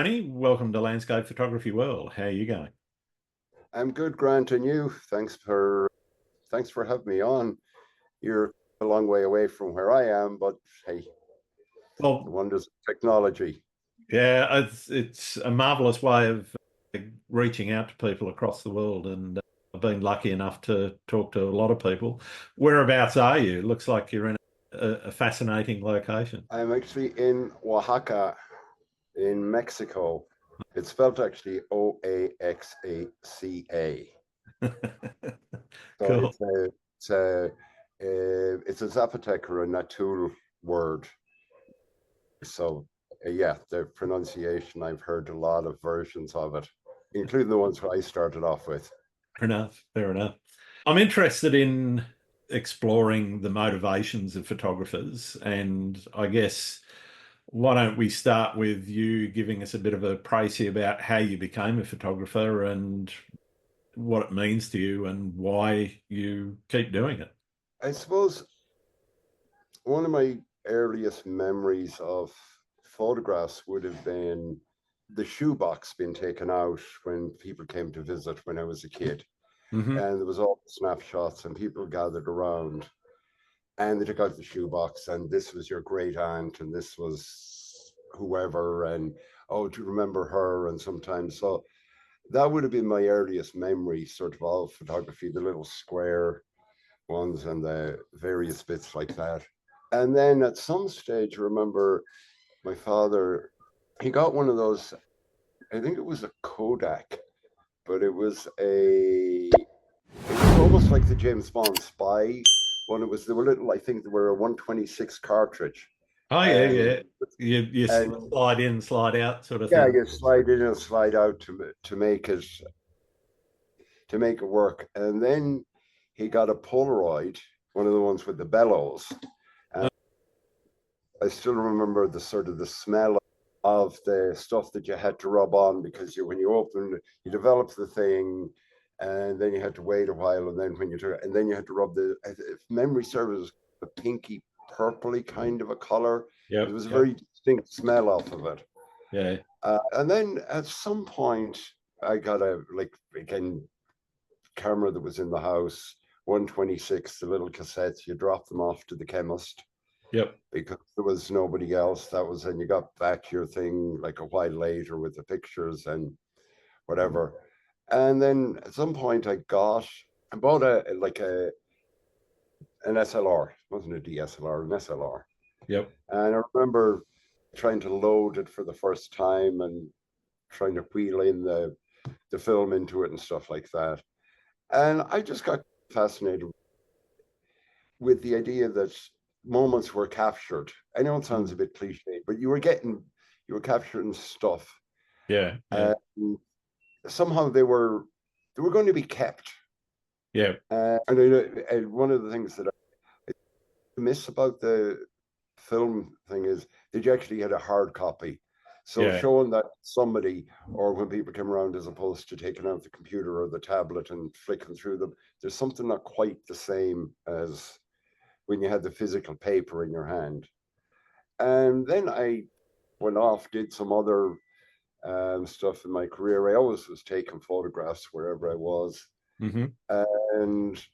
Tony. Welcome to Landscape Photography World. How are you going? I'm good, Grant, and you. Thanks for having me on. You're a long way away from where I am, but hey, the Well, wonders of technology. yeah, it's a marvelous way of reaching out to people across the world, and I've been lucky enough to talk to a lot of people. Whereabouts are you? Looks like you're in a fascinating location. I'm actually in Oaxaca, in Mexico. It's spelled actually Oaxaca. So Cool. it's a Zapotec or a Natul word. So yeah, the pronunciation, I've heard a lot of versions of it, including the ones I started off with. Fair enough. Fair enough. I'm interested in exploring the motivations of photographers, and I guess why don't we start with you giving us a bit of a précis about how you became a photographer and what it means to you and why you keep doing it. I suppose one of my earliest memories of photographs would have been the shoebox being taken out when people came to visit when I was a kid. Hmm. And there was all the snapshots and people gathered around and they took out the shoebox and this was your great aunt and this was whoever and oh, do you remember her? And sometimes so that would have been my earliest memory, sort of all photography, the little square ones and the various bits like that. And then at some stage, I remember my father, he got one of those, I think it was a Kodak, but it was almost like the James Bond spy one. It was, they were little, I think they were a 126 cartridge. Oh yeah, And, yeah. You and slide in, slide out sort of yeah, thing. you slide in and slide out to make it work. And then he got a Polaroid, one of the ones with the bellows. And I still remember the sort of the smell of the stuff that you had to rub on because when you opened, you developed the thing, and then you had to wait a while, and then when you took it, and then you had to rub if memory serves, a pinky purpley kind of a color. It Yep, was a yep. very distinct smell off of it. Yeah. And then at some point, I got a like again camera that was in the house, 126, the little cassettes. You drop them off to the chemist Yep. because there was nobody else. That was, and you got back your thing like a while later with the pictures and whatever. And then at some point I bought an SLR. It wasn't a DSLR, an SLR. Yep. And I remember trying to load it for the first time and trying to wheel in the film into it and stuff like that. And I just got fascinated with the idea that moments were captured. I know it sounds a Mm. bit cliche, but you were capturing stuff, Yeah, yeah, and somehow they were going to be kept. yeah, And one of the things that I miss about the film thing is that you actually had a hard copy. So yeah. showing that somebody, or when people came around, as opposed to taking out the computer or the tablet and flicking through them, there's something not quite the same as when you had the physical paper in your hand. And then I went off, did some other stuff in my career. I always was taking photographs wherever I was Hmm. and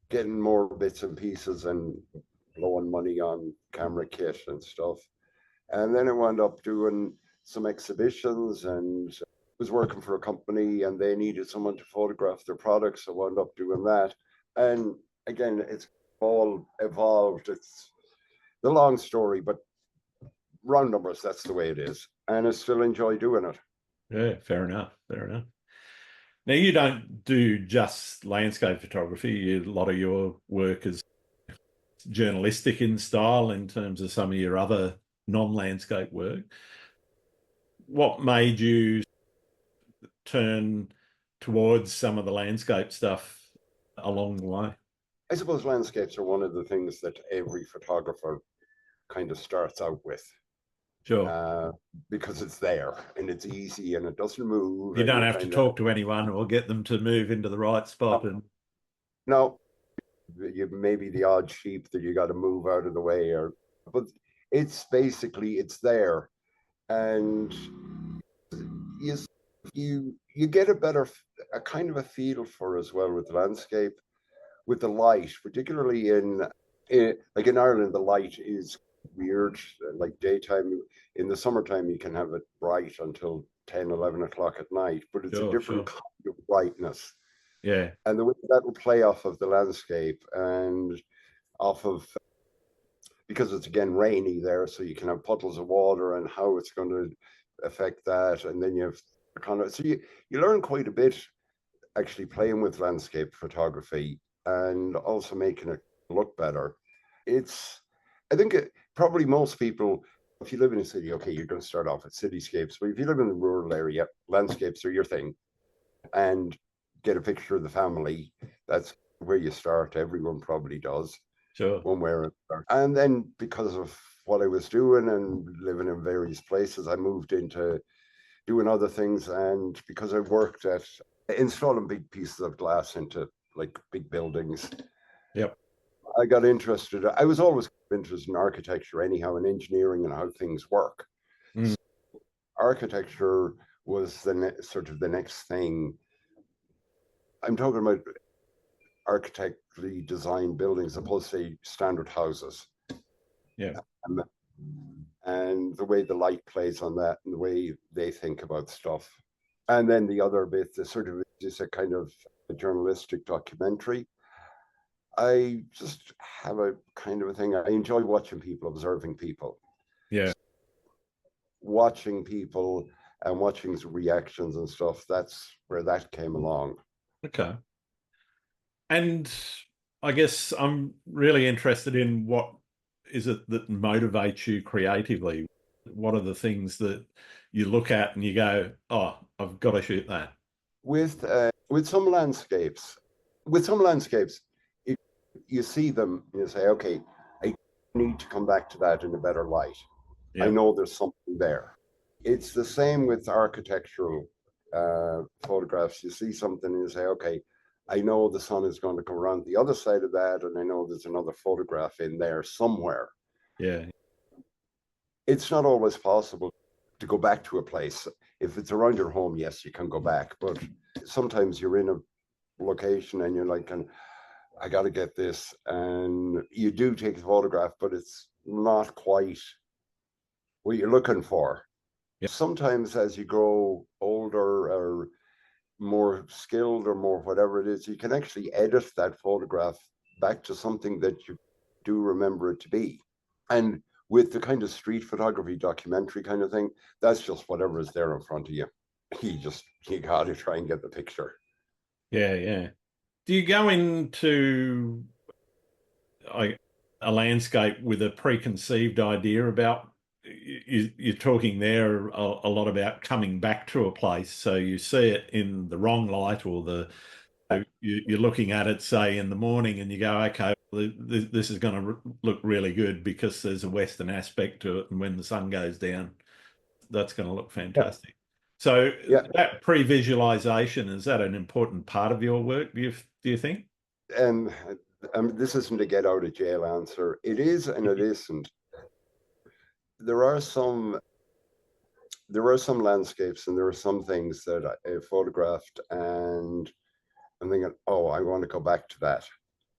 getting more bits and pieces and blowing money on camera kit and stuff. And then I wound up doing some exhibitions and was working for a company and they needed someone to photograph their products. So I wound up doing that. And again, it's all evolved. It's the long story, but round numbers, that's the way it is. And I still enjoy doing it. Yeah, fair enough. Fair enough. Now you don't do just landscape photography. A lot of your work is journalistic in style in terms of some of your other non-landscape work. What made you turn towards some of the landscape stuff along the way? I suppose landscapes are one of the things that every photographer kind of starts out with Sure. uh, because it's there and it's easy and it doesn't move You and don't you have to kind of talk to anyone or get them to move into the right spot. no, And no, you maybe the odd sheep that you got to move out of the way, but it's basically it's there. And you get a kind of a feel for as well with the landscape, with the light, particularly like in Ireland, the light is weird. Like daytime, in the summertime, you can have it bright until 10, 11 o'clock at night, but it's a Sure, different sure. kind of brightness. Yeah, And the way that will play off of the landscape and off of, because it's again rainy there, so you can have puddles of water and how it's going to affect that. And then you have kind of, so you learn quite a bit actually playing with landscape photography and also making it look better. I think probably most people, if you live in a city, okay, you're going to start off with cityscapes, but if you live in a rural area, landscapes are your thing. And get a picture of the family. That's where you start. Everyone probably does, sure. one way or another. And then because of what I was doing and living in various places, I moved into doing other things. And because I worked at installing big pieces of glass into like big buildings, Yep. I got interested. I was always interested in architecture anyhow, and engineering and how things work. Mm. So architecture was sort of the next thing. I'm talking about architecturally designed buildings opposed to standard houses. Yeah. And the way the light plays on that and the way they think about stuff. And then the other bit is sort of is a kind of a journalistic documentary. I just have a kind of a thing. I enjoy watching people, observing people. Yeah. Watching people and watching reactions and stuff. That's where that came along. Okay. And I guess I'm really interested in what is it that motivates you creatively? What are the things that you look at and you go, oh, I've got to shoot that? With some landscapes, you see them, you say, okay, I need to come back to that in a better light. I Yeah. know there's something there. It's the same with architectural photographs. You see something and you say, okay, I know the sun is going to come around the other side of that, and I know there's another photograph in there somewhere. Yeah. It's not always possible to go back to a place. If it's around your home, yes, you can go back, but sometimes you're in a location and you're like, I got to get this, and you do take a photograph, but it's not quite what you're looking for. Yeah. Sometimes as you grow older or more skilled or more whatever it is, you can actually edit that photograph back to something that you do remember it to be. And with the kind of street photography documentary kind of thing, that's just whatever is there in front of you. You got to try and get the picture. Yeah. Yeah. Do you go into a landscape with a preconceived idea about you're talking there a lot about coming back to a place, so you see it in the wrong light, or you're looking at it, say, in the morning, and you go, okay, this is going to look really good because there's a western aspect to it, and when the sun goes down, that's going to look fantastic. So Yeah, that pre-visualization, is that an important part of your work, do you think? and this isn't a get out of jail answer. It is and it isn't. There are some landscapes and there are some things that I photographed and I'm thinking, oh, I want to go back to that.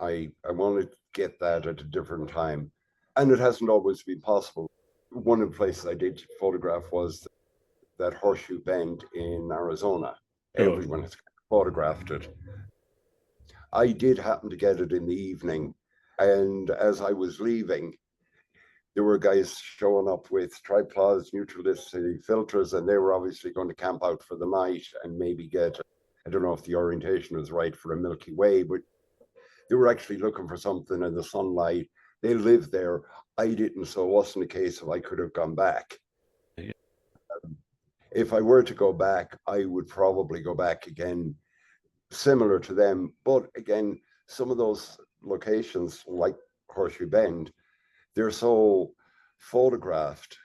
I want to get that at a different time. And it hasn't always been possible. One of the places I did photograph was that horseshoe bend in Arizona. Sure. Everyone has photographed it. I did happen to get it in the evening. And as I was leaving, there were guys showing up with tripods, neutrality filters, and they were obviously going to camp out for the night and maybe get, I don't know if the orientation was right for a Milky Way, but they were actually looking for something in the sunlight. They lived there. I didn't, so it wasn't a case of I could have gone back. Yeah. If I were to go back, I would probably go back again, similar to them. But again, some of those locations, like Horseshoe Bend, they're so photographed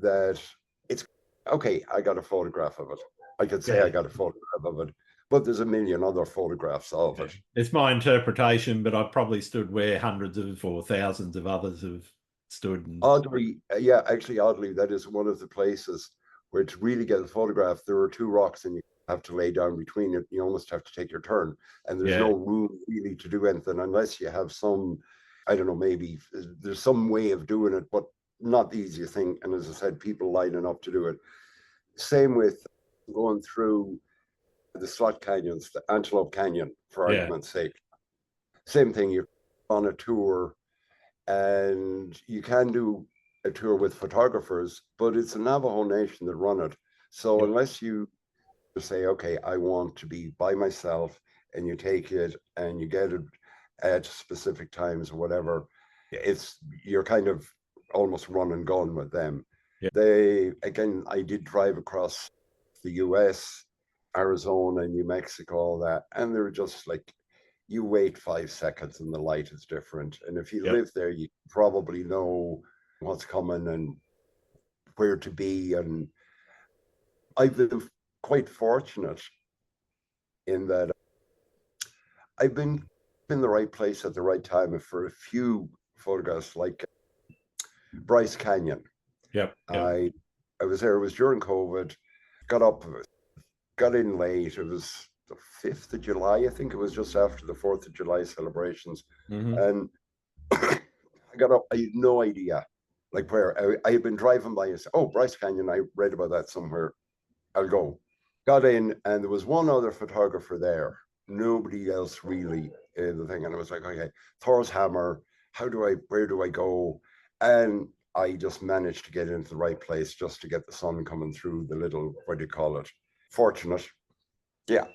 that it's okay. I got a photograph of it. I could say I got a photograph of it, but there's a million other photographs of it. It's my interpretation, but I've probably stood where hundreds of or thousands of others have stood. Oddly, yeah, actually, oddly, that is one of the places where to really get a photograph, there are two rocks and you have to lay down between it. You almost have to take your turn. And there's Yeah. no room really to do anything unless you have some, I don't know, maybe there's some way of doing it, but not the easiest thing. And as I said, people lining up to do it. Same with going through the slot canyons, the Antelope Canyon, for Yeah. argument's sake. Same thing, you're on a tour and you can do a tour with photographers, but it's the Navajo Nation that run it. So Yep. unless you say, okay, I want to be by myself, and you take it and you get it at specific times or whatever, you're kind of almost run and gun with them. Yeah. Again, I did drive across the US, Arizona, New Mexico, all that, and they're just like, you wait 5 seconds and the light is different. And if you Yep. live there, you probably know what's coming and where to be. And I've been quite fortunate in that I've been in the right place at the right time for a few photographs, like Bryce Canyon. Yep. I was there, it was during COVID, got in late. It was the 5th of July, I think it was just after the 4th of July celebrations. Mm-hmm. And I got up, I had no idea like where. I had been driving by and said, oh, Bryce Canyon, I read about that somewhere. I'll go. Got in, and there was one other photographer there. Nobody else really in the thing. And I was like, okay, Thor's hammer. Where do I go? And I just managed to get into the right place just to get the sun coming through the little, what do you call it? Fortunate. Yeah.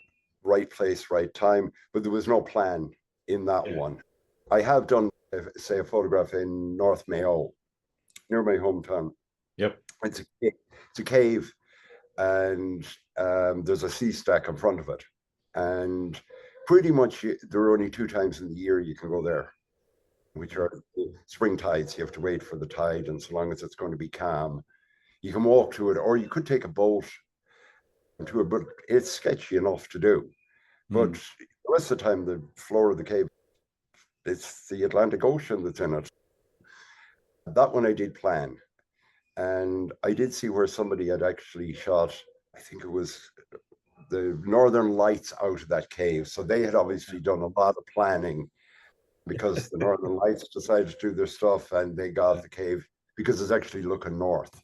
Right place, right time. But there was no plan in that one. I have done, say, a photograph in North Mayo, near my hometown. Yep. It's a cave, and there's a sea stack in front of it. And pretty much there are only 2 times in the year you can go there, which are spring tides. You have to wait for the tide, and so long as it's going to be calm, you can walk to it, or you could take a boat to it, but it's sketchy enough to do. But the rest of the time, the floor of the cave, it's the Atlantic Ocean that's in it. That one I did plan. And I did see where somebody had actually shot, I think it was the Northern Lights out of that cave. So they had obviously done a lot of planning, because the Northern Lights decided to do their stuff and they got the cave because it's actually looking north.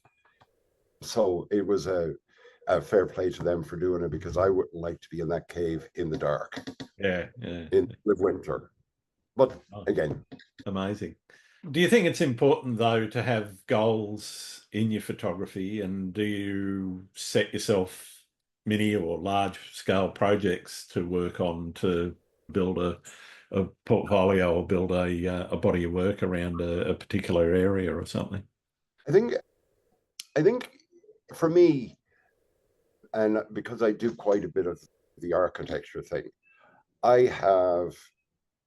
So it was a fair play to them for doing it, because I wouldn't like to be in that cave in the dark. Yeah. In the winter. But again, amazing. Do you think it's important, though, to have goals in your photography? And do you set yourself mini or large scale projects to work on to build a portfolio or build a body of work around a particular area or something? I think for me, and because I do quite a bit of the architecture thing, I have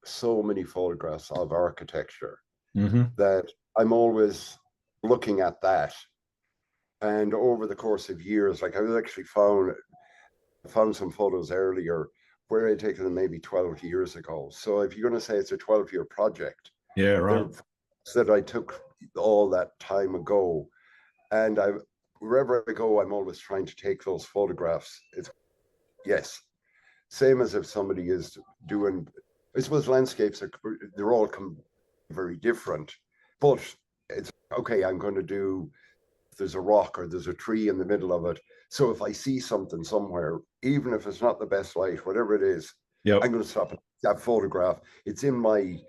so many photographs of architecture that I'm always looking at that. And over the course of years, like I was actually found some photos earlier where I'd taken them maybe 12 years ago. So if you're going to say it's a 12-year project, yeah, right, that I took all that time ago, and wherever I go, I'm always trying to take those photographs. Yes, same as if somebody is doing, I suppose landscapes they're all very different, but it's okay, I'm going to do, there's a rock or there's a tree in the middle of it. So if I see something somewhere, even if it's not the best light, whatever it is, I'm going to stop that photograph. It's in my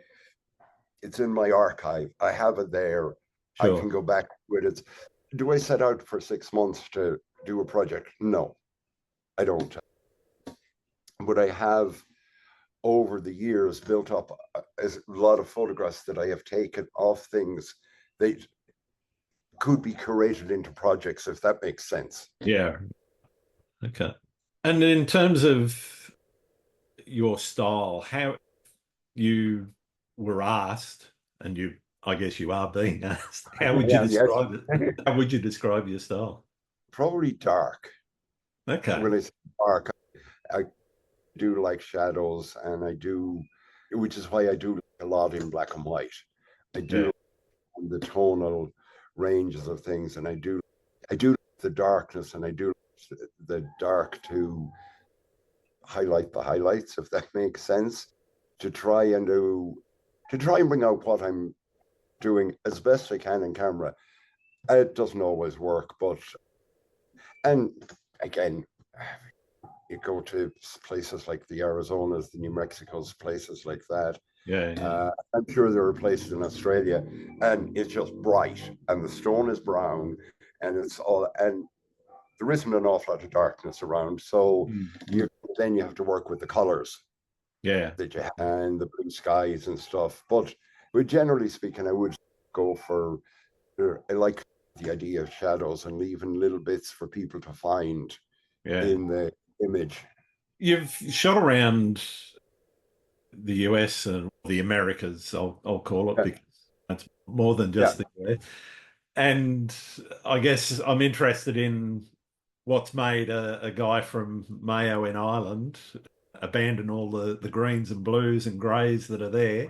archive. I have it there. Sure. I can go back with it. Do I set out for 6 months to do a project? No, I don't. But I have, over the years, built up a lot of photographs that I have taken of things that could be curated into projects, if that makes sense. Yeah. Okay. And in terms of your style, how you were asked, and I guess you are being asked, how would you describe it? How would you describe your style? Probably dark. Okay. When I say dark, I do like shadows, and I do, which is why I do a lot in black and white. I do the tonal ranges of things, and I do the darkness, and I do the dark to highlight the highlights, if that makes sense, to try and bring out what I'm doing as best I can in camera. It doesn't always work, and again, you go to places like the Arizonas, the New Mexicos, places like that. Yeah. I'm sure there are places in Australia, and it's just bright, and the stone is brown, and there isn't an awful lot of darkness around. So then you have to work with the colors that you have and the blue skies and stuff. But generally speaking, I would go for, I like the idea of shadows and leaving little bits for people to find in the image. You've shot around the US and the Americas, I'll call it, because it's more than just the US. And I guess I'm interested in what's made a guy from Mayo in Ireland abandon all the greens and blues and greys that are there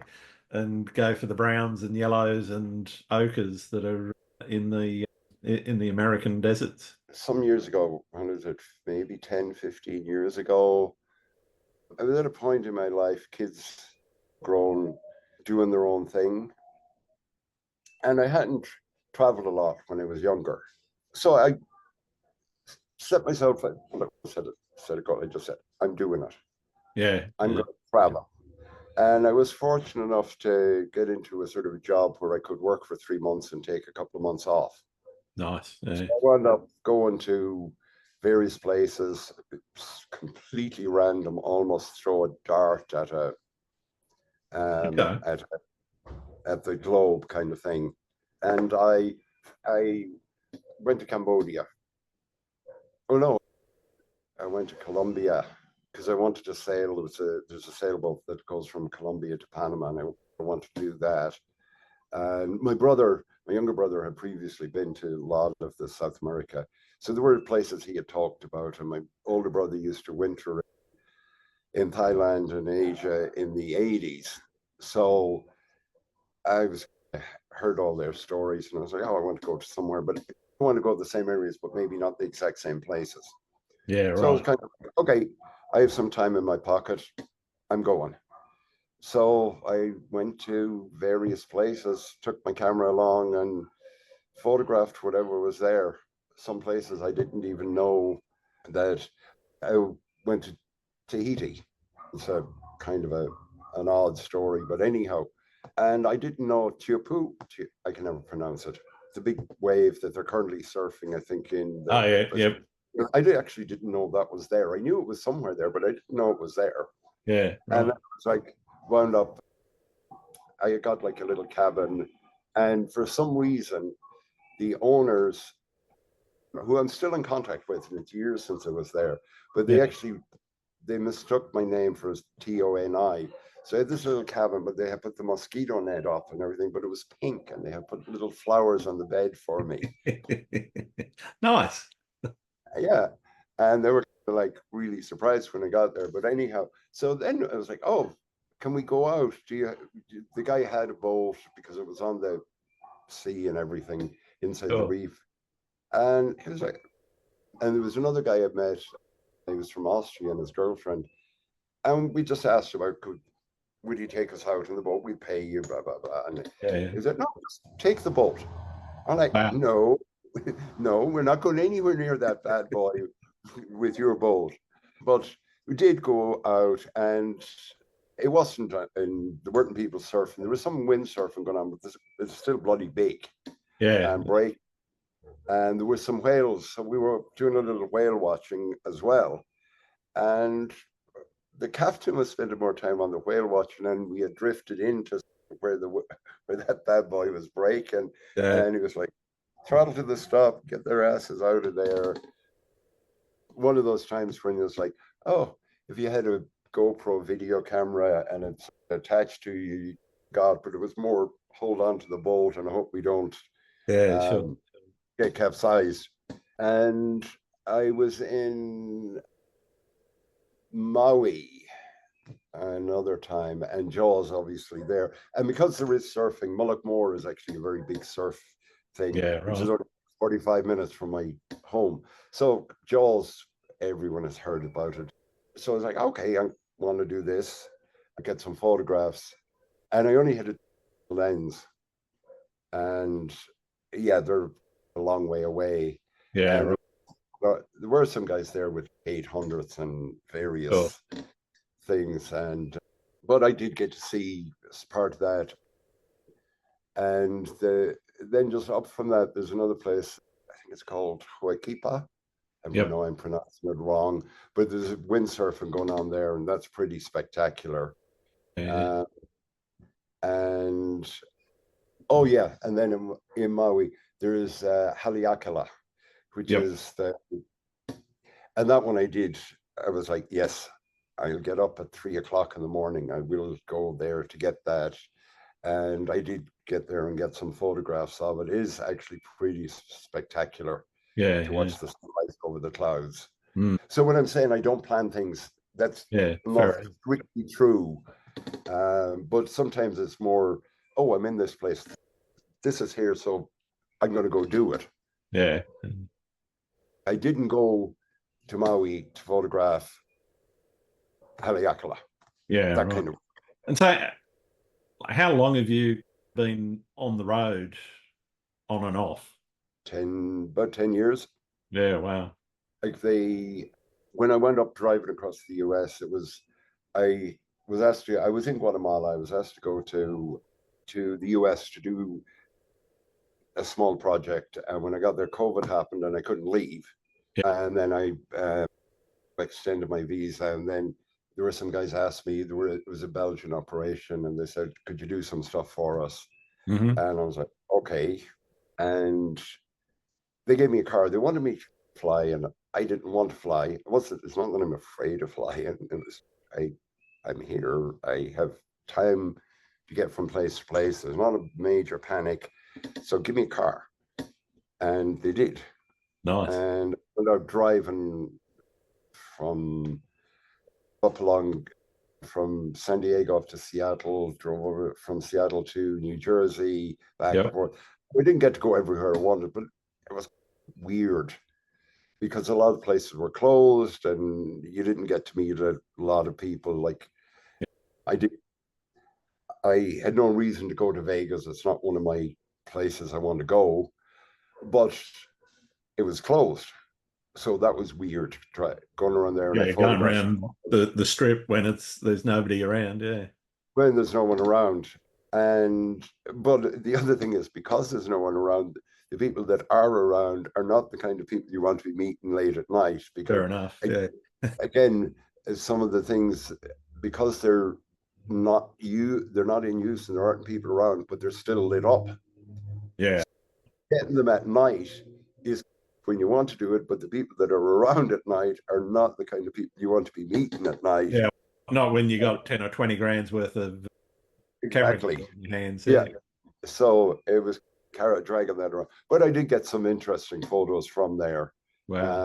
and go for the browns and yellows and ochres that are in the American deserts. Some years ago, when was it, maybe 10, 15 years ago, I was at a point in my life, kids grown, doing their own thing. And I hadn't traveled a lot when I was younger. So I set myself, I just said, I'm doing it. Yeah. I'm going to travel. And I was fortunate enough to get into a sort of a job where I could work for 3 months and take a couple of months off. Nice. Yeah. So I wound up going to various places, completely random, almost throw a dart at at the globe kind of thing. And I went to Cambodia. Oh no, I went to Colombia because I wanted to sail. There's a sailboat that goes from Colombia to Panama, and I wanted to do that. And my younger brother, had previously been to a lot of the South America. So there were places he had talked about, and my older brother used to winter in Thailand and Asia in the 80s. So I heard all their stories, and I was like, oh, I want to go to somewhere, but I want to go to the same areas, but maybe not the exact same places. Yeah, right. So I was kind of like, okay, I have some time in my pocket. I'm going. So I went to various places, took my camera along and photographed whatever was there. Some places I didn't even know that. I went to Tahiti. It's a kind of an odd story, but anyhow. And I didn't know Teahupo'o, I can never pronounce it. The big wave that they're currently surfing, I think, in the... Oh, yeah, yep. I actually didn't know that was there. I knew it was somewhere there, but I didn't know it was there. Yeah, right. And I was like, wound up, I got like a little cabin, and for some reason, the owners, who I'm still in contact with, and it's years since I was there, but they mistook my name for Toni. So I had this little cabin, but they had put the mosquito net up and everything, but it was pink, and they had put little flowers on the bed for me. Nice. Yeah. And they were like really surprised when I got there. But anyhow, so then I was like, oh, can we go out? The guy had a boat because it was on the sea and everything inside the reef. And he was like, and there was another guy I met. He was from Austria, and his girlfriend. And we just asked about, would he take us out in the boat? We'd pay you, blah, blah, blah. And he said, no, just take the boat. I'm like, no, we're not going anywhere near that bad boy with your boat. But we did go out, and it wasn't, and there weren't people surfing. There was some windsurfing going on, but it's still bloody big. Yeah. And break. And there were some whales. So we were doing a little whale watching as well. And the captain was spending more time on the whale watching, and we had drifted into where that bad boy was breaking. And he was like, throttle to the stop, get their asses out of there. One of those times when it's like, oh, if you had a GoPro video camera and it's attached to you, God, but it was more hold on to the boat and I hope we don't get capsized. And I was in Maui another time, and Jaws obviously there. And because there is surfing, Mullaghmore is actually a very big surf thing, which is only 45 minutes from my home. So Jaws, everyone has heard about it. So I was like, okay, I want to do this. I get some photographs, and I only had a lens, and yeah, they're a long way away. Yeah, And right. there were some guys there with 800s and Sure. various things, and but I did get to see part of that. And then just up from that, there's another place. I think it's called Huaquipa. I Yep. know I'm pronouncing it wrong, but there's windsurfing going on there, and that's pretty spectacular. Yeah. Uh, and oh yeah, and then in Maui there is Haleakala, which Yep. is and that one I did. I was like, yes, I'll get up at 3 o'clock in the morning. I will go there to get that. And I did get there and get some photographs of it. It is actually pretty spectacular Yeah. to Yeah. watch the sunrise over the clouds. Mm. So when I'm saying I don't plan things, that's Yeah. not Fair enough. strictly true. But sometimes it's more, oh, I'm in this place. This is here, so I'm going to go do it. Yeah. I didn't go to Maui to photograph Haleakala, Yeah. that Right. kind of And so, how long have you been on the road, on and off? about 10 years. Yeah. Wow. Like when I went up driving across the US, I I was in Guatemala. I was asked to go to the US to do a small project. And when I got there, COVID happened and I couldn't leave. Yeah. And then I extended my visa. And then there were some guys asked me, it was a Belgian operation, and they said, could you do some stuff for us? Mm-hmm. And I was like, okay. And they gave me a car. They wanted me to fly, and I didn't want to fly. It's not that I'm afraid of flying. I'm here. I have time to get from place to place. There's not a major panic. So give me a car. And they did. Nice. And when I was driving from up along from San Diego up to Seattle, drove over from Seattle to New Jersey, back and Yep. forth. We didn't get to go everywhere I wanted, but it was weird because a lot of places were closed and you didn't get to meet a lot of people. Like I did, I had no reason to go to Vegas. It's not one of my places I want to go, but it was closed. So that was weird. Going around there, and I Yeah. Going photographed around the strip when there's nobody around. Yeah. when there's no one around. And but the other thing is, because there's no one around, the people that are around are not the kind of people you want to be meeting late at night. Because Fair enough. Yeah. again, some of the things, because they're not in use and there aren't people around, but they're still lit up. Yeah. Getting them at night is when you want to do it, but the people that are around at night are not the kind of people you want to be meeting at night. Yeah. Not when you got 10 or 20 grand's worth of cameras Exactly. in your hands. Yeah. So it was carrot dragging that around. But I did get some interesting photos from there. Wow.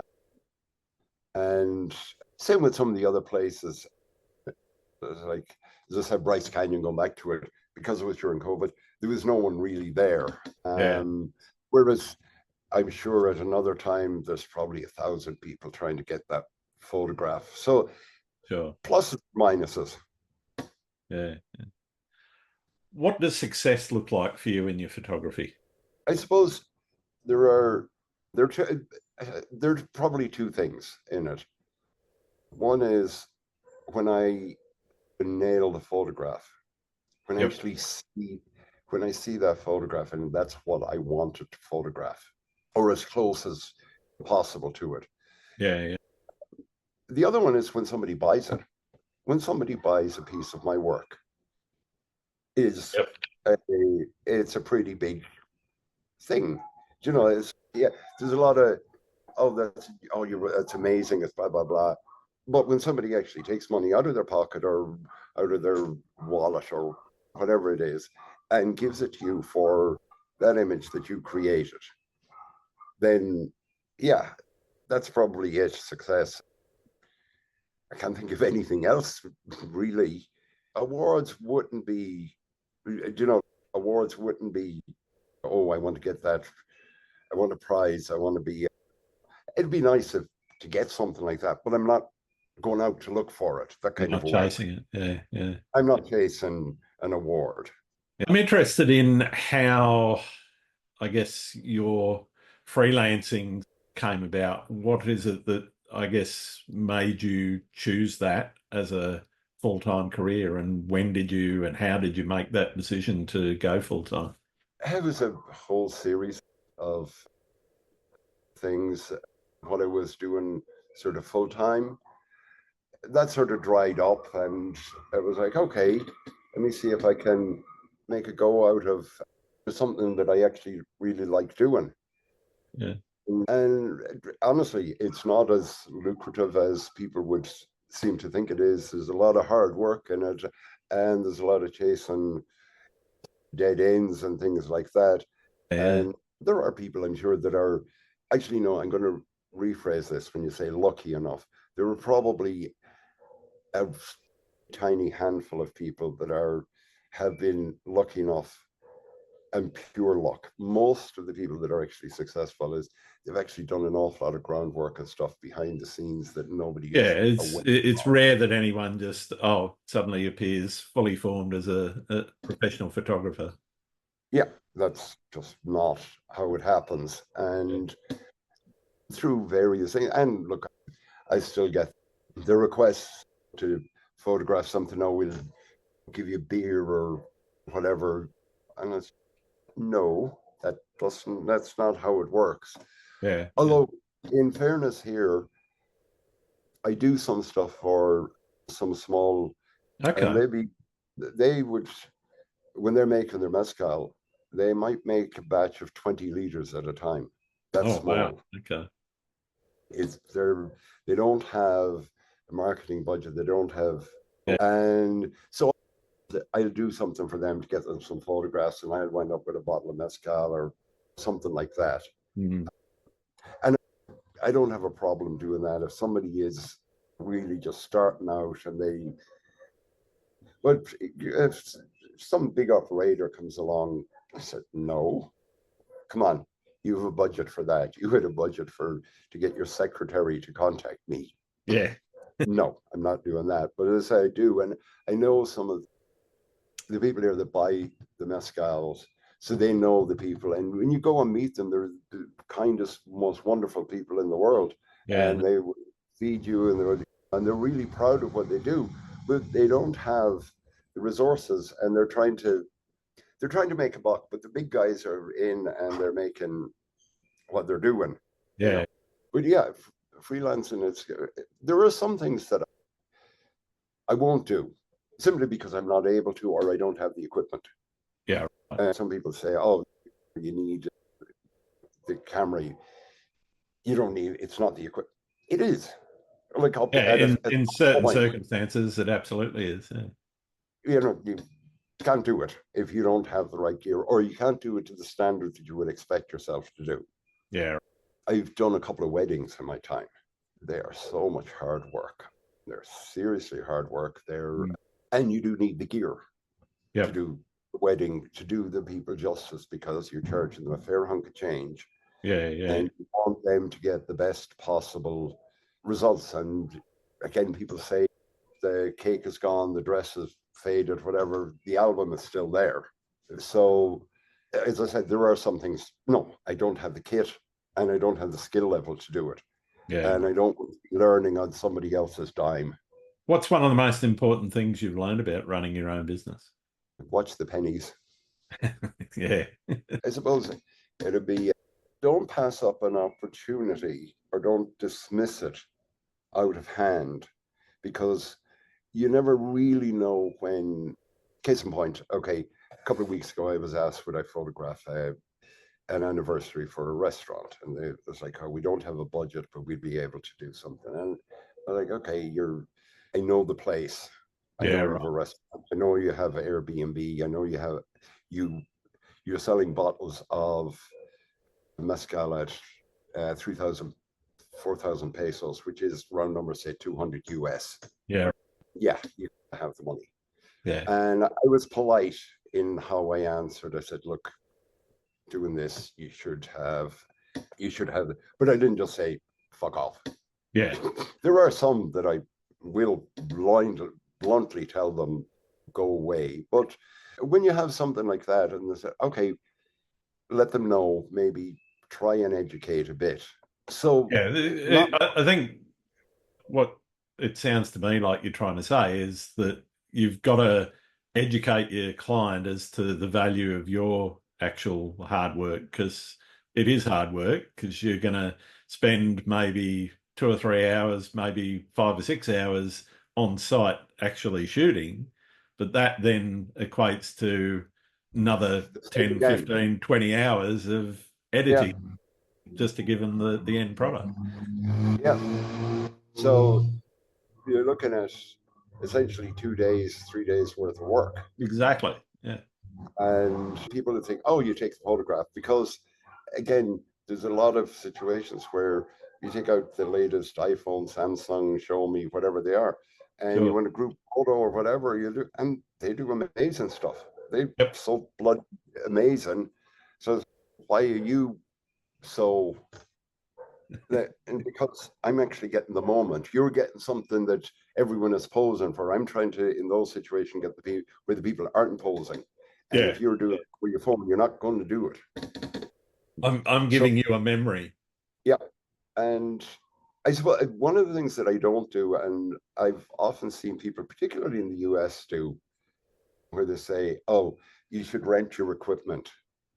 And same with some of the other places. Like, as I said, Bryce Canyon, going back to it, because it was during COVID, there was no one really there. Yeah. Whereas I'm sure at another time, there's probably 1,000 people trying to get that photograph. So Sure. pluses, minuses. Yeah. What does success look like for you in your photography? I suppose there there's probably two things in it. One is when I nail the photograph, when Yep. when I see that photograph, and that's what I wanted to photograph, or as close as possible to it. Yeah. Yeah. The other one is when somebody buys it. When somebody buys a piece of my work, is Yep. it's a pretty big thing. You know, there's a lot of that's amazing, it's blah blah blah. But when somebody actually takes money out of their pocket or out of their wallet or whatever it is and gives it to you for that image that you created, then yeah, that's probably it, success. I can't think of anything else really. Awards wouldn't be, awards wouldn't be, oh, I want to get that I want a prize. I want to be. It'd be nice to get something like that, but I'm not going out to look for it. That You're kind of not a way. chasing it. Yeah, yeah. I'm not chasing an award. I'm interested in how, I guess, your freelancing came about. What is it that I guess made you choose that as a full-time career, and when did you and how did you make that decision to go full-time? It was a whole series of things. What I was doing sort of full time, that sort of dried up, and I was like, okay, let me see if I can make a go out of something that I actually really like doing. Yeah. And honestly, it's not as lucrative as people would seem to think it is. There's a lot of hard work in it, and there's a lot of chasing dead ends and things like that. Yeah. And there are people, I'm sure, that are actually, no, I'm going to rephrase this. When you say lucky enough, there are probably a tiny handful of people that have been lucky enough, and pure luck. Most of the people that are actually successful is they've actually done an awful lot of groundwork and stuff behind the scenes that nobody Yeah, is it's aware it's of. rare that anyone just suddenly appears fully formed as a professional photographer. Yeah, that's just not how it happens. Yeah. And through various things, and look, I still get the requests to photograph something. Oh, we'll give you beer or whatever. And it's no, that's not how it works. Yeah. Yeah. Although, in fairness here, I do some stuff for some small, and Okay. they would, when they're making their mezcal, they might make a batch of 20 liters at a time. That's Oh, wow. small. Okay. It's they don't have a marketing budget. They don't have, Yeah. and so I'll do something for them to get them some photographs, and I'll wind up with a bottle of mezcal or something like that. Mm. And I don't have a problem doing that if somebody is really just starting out and but if some big operator comes along, I said, no, come on, you have a budget for that. You had a budget to get your secretary to contact me. Yeah. No, I'm not doing that. But as I do, and I know some of the people here that buy the mezcals, so they know the people. And when you go and meet them, they're the kindest, most wonderful people in the world, Yeah. and they feed you, and they're really proud of what they do, but they don't have the resources, and they're trying to make a buck. But the big guys are in, and they're making what they're doing, you know. Yeah. But yeah, freelancing, there are some things that I won't do simply because I'm not able to, or I don't have the equipment. Yeah. And some people say, "Oh, you need the camera." You don't need. It's not the equipment. It is. Like Yeah. at a In certain point, circumstances, it absolutely is. Yeah. you can't do it if you don't have the right gear, or you can't do it to the standard that you would expect yourself to do. Yeah. I've done a couple of weddings in my time. They are so much hard work. They're seriously hard work. Mm. And you do need the gear to Yep. do the wedding, to do the people justice, because you're charging them a fair hunk of change, Yeah. Yeah. and you want them to get the best possible results. And again, people say the cake is gone, the dress is faded, whatever, the album is still there. So, as I said, there are some things, no, I don't have the kit, and I don't have the skill level to do it. Yeah. And I don't be learning on somebody else's dime. What's one of the most important things you've learned about running your own business? Watch the pennies. Yeah. I suppose it'd be, don't pass up an opportunity, or don't dismiss it out of hand, because you never really know when. Case in point, okay, a couple of weeks ago, I was asked would I photograph an anniversary for a restaurant, and it was like, oh, we don't have a budget, but we'd be able to do something. And I'm like, okay, I know the place. I Yeah. know you have Right. a restaurant. I know you have Airbnb. I know you're selling bottles of mezcal at 3,000, 4,000 pesos, which is round number, say 200 US. Yeah. Yeah, you have the money. Yeah. And I was polite in how I answered. I said, look, doing this, you should have you should have it. But I didn't just say, fuck off. Yeah. There are some that I will bluntly tell them, go away. But when you have something like that and they say, okay, let them know, maybe try and educate a bit. So Yeah. not I think what it sounds to me like you're trying to say is that you've got to educate your client as to the value of your actual hard work, because it is hard work, because you're going to spend maybe 2 or 3 hours, maybe 5 or 6 hours on site actually shooting, but that then equates to another 10, again. 15, 20 hours of Yeah, editing just to give them the end product. yeah. So you're looking at essentially 2 days, 3 days worth of work. Exactly. Yeah. And people would think, oh, you take the photograph, because again, there's a lot of situations where you take out the latest iPhone, Samsung, Xiaomi, whatever they are, and you Sure. want a group photo or whatever you do, and they do amazing stuff. They Yep. so blood amazing. So why are you so that? And because I'm actually getting the moment, you're getting something that everyone is posing for. I'm trying to, in those situations, get the people where the people aren't posing. And Yeah. if you're doing it with your phone, you're not going to do it. I'm So giving you a memory. yeah, and I suppose one of the things that I don't do, and I've often seen people, particularly in the US, do, where they say, "Oh, you should rent your equipment.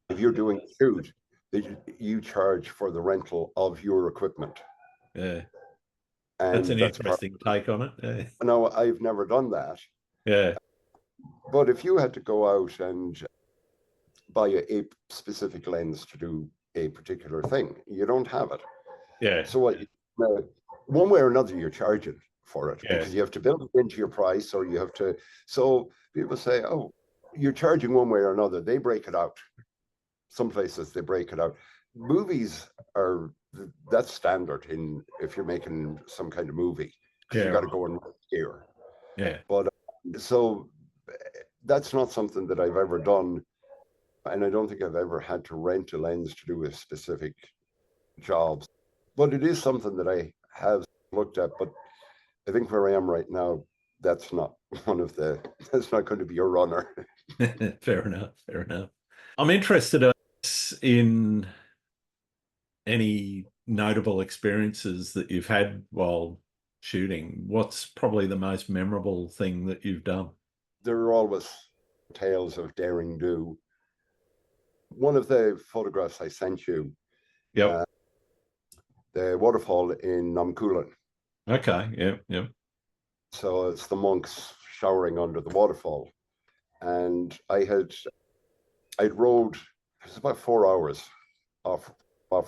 If you're doing a shoot, you charge for the rental of your equipment." Yeah. That's And an that's part. interesting take on it. Yeah. No, I've never done that. Yeah. But if you had to go out and buy a specific lens to do a particular thing, you don't have it. Yeah. So what? One way or another, you're charging for it, Yeah. because you have to build it into your price, or you have to. So people say, "Oh, you're charging one way or another." They break it out. Some places they break it out. Movies are that's standard in if you're making some kind of movie, because Yeah. you got to Right. go and here. Yeah. But so that's not something that I've ever done, and I don't think I've ever had to rent a lens to do a specific job. But it is something that I have looked at. But I think where I am right now, that's not that's not going to be a runner. Fair enough. Fair enough. I'm interested in any notable experiences that you've had while shooting. What's probably the most memorable thing that you've done? There are always tales of daring do. One of the photographs I sent you, Yep. uh, the waterfall in Namkulan. Okay. Yep. Yep. So it's the monks showering under the waterfall. And I'd rode, it was about 4 hours off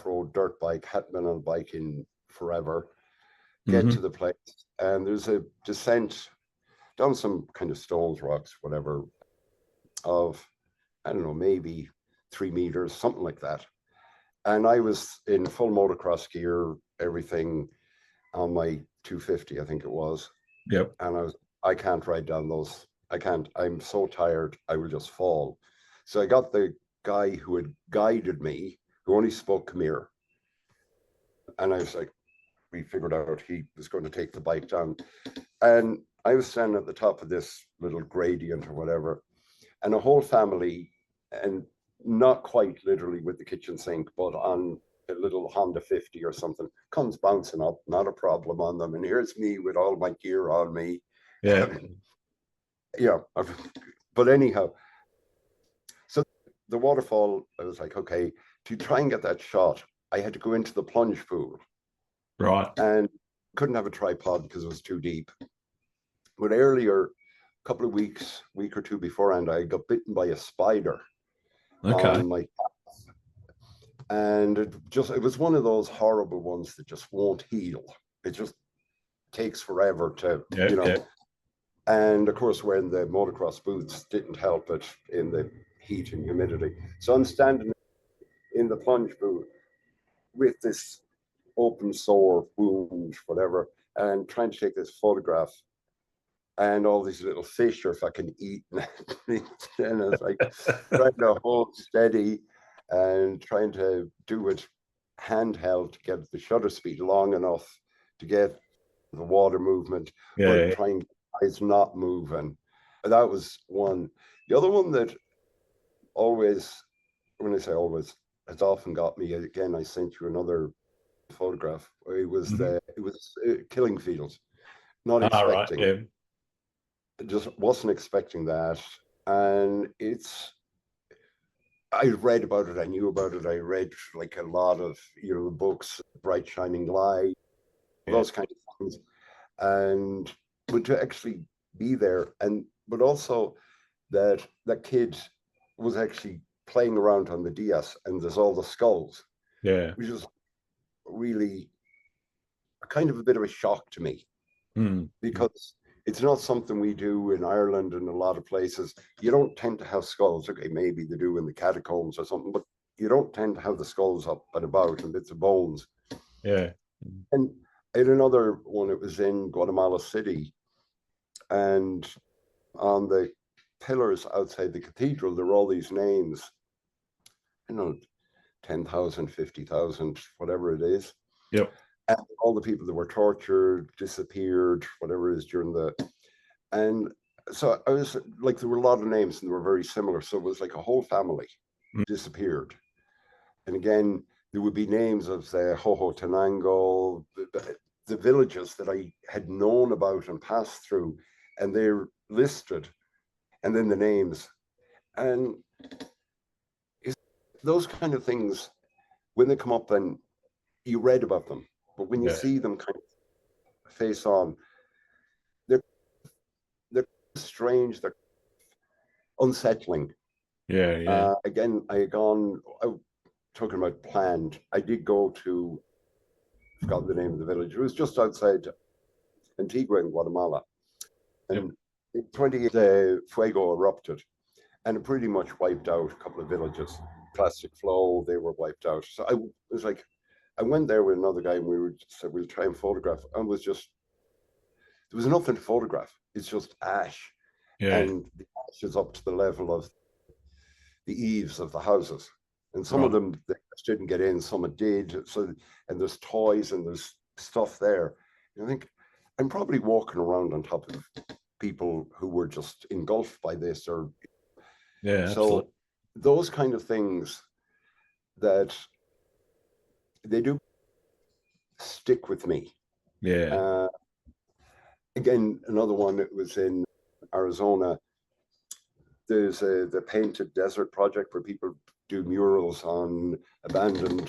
road dirt bike, hadn't been on a bike in forever, get to Hmm. the place, and there's a descent down some kind of stones, rocks, whatever, of, I don't know, maybe 3 meters, something like that. And I was in full motocross gear, everything on my 250, I think it was. Yep. And I can't ride down those. I can't. I'm so tired. I will just fall. So I got the guy who had guided me, who only spoke Khmer, and I was like, we figured out he was going to take the bike down, and I was standing at the top of this little gradient or whatever, and a whole family, and not quite literally with the kitchen sink, but on a little Honda 50 or something, comes bouncing up, not a problem on them, and here's me with all my gear on me. Yeah. Yeah, but anyhow, so the waterfall, I was like, okay, to try and get that shot, I had to go into the plunge pool Right. and couldn't have a tripod because it was too deep. But earlier, a couple of week or two beforehand, I got bitten by a spider Okay. on my, and it was one of those horrible ones that just won't heal. It just takes forever to, Yeah. Yeah. and of course, wearing the motocross boots didn't help it in the heat and humidity. So I'm standing in the plunge pool with this open sore wound, whatever, and trying to take this photograph. And all these little fish are fucking eating it. And it's like trying to hold steady and trying to do it handheld to get the shutter speed long enough to get the water movement, but Yeah. trying eyes not moving. That was one. The other one that always, when I say always, has often got me. Again, I sent you another photograph. It was Mhm. killing fields. Not All right. expecting, Yeah. just wasn't expecting that, and I read about it. I knew about it. I read like a lot of books, Bright Shining Light, Yeah. those kind of things, and but to actually be there, and but also that kid was actually playing around on the DS, and there's all the skulls, Yeah. which is really kind of a bit of a shock to me Mm. because it's not something we do in Ireland and a lot of places. You don't tend to have skulls. Okay, maybe they do in the catacombs or something, but you don't tend to have the skulls up and about and bits of bones. Yeah. And I had another one, it was in Guatemala City, and on the pillars outside the cathedral, there were all these names, 10,000, 50,000, whatever it is. Yep. And all the people that were tortured, disappeared, whatever it is and so I was like, there were a lot of names and they were very similar. So it was like a whole family Mm. disappeared. And again, there would be names of the Hohotenango, the villages that I had known about and passed through, and they're listed, and then the names. And those kind of things, when they come up, then you read about them. But when you Yeah. see them kind of face on, they're they're strange, they're unsettling. Yeah. Yeah. Again, I had gone, talking about planned, I did go to, I forgot the name of the village. It was just outside Antigua in Guatemala. Yep. And in 28, the fuego erupted and it pretty much wiped out a couple of villages. Plastic flow, they were wiped out. So I was like, I went there with another guy and we were said we'll try and photograph. And was just, there was nothing to photograph. It's just ash. Yeah. And the ash is up to the level of the eaves of the houses. And some of Right. them they just didn't get in, some it did. So, and there's toys and there's stuff there. And I think I'm probably walking around on top of people who were just engulfed by this, or Yeah. so Absolutely. those kind of things that they do stick with me. Yeah. Uh, Again, another one that was in Arizona. There's the Painted Desert project where people do murals on abandoned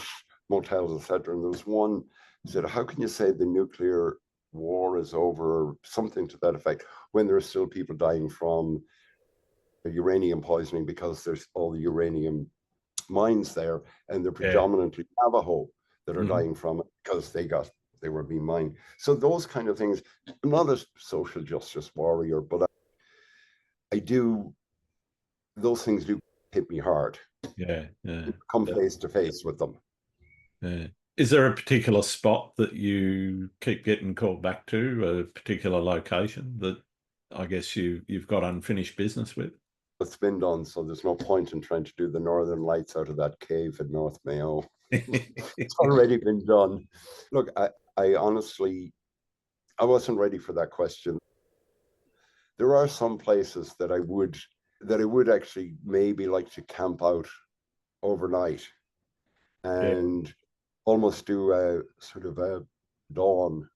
motels, etc. And there was one said, "How can you say the nuclear war is over?" or something to that effect, when there are still people dying from uranium poisoning because there's all the uranium mines there, and they're Yeah. predominantly Navajo that are Mhm. dying from it because they were being mined. So those kind of things. I'm not a social justice warrior, but I do, those things do hit me hard. Yeah. Yeah. Come face to face with them. Yeah. Is there a particular spot that you keep getting called back to, a particular location that I guess you've got unfinished business with? It's been done, so there's no point in trying to do the Northern Lights out of that cave in North Mayo. It's already been done. Look, I honestly, I wasn't ready for that question. There are some places that I would actually maybe like to camp out overnight Yeah. and almost do a sort of a dawn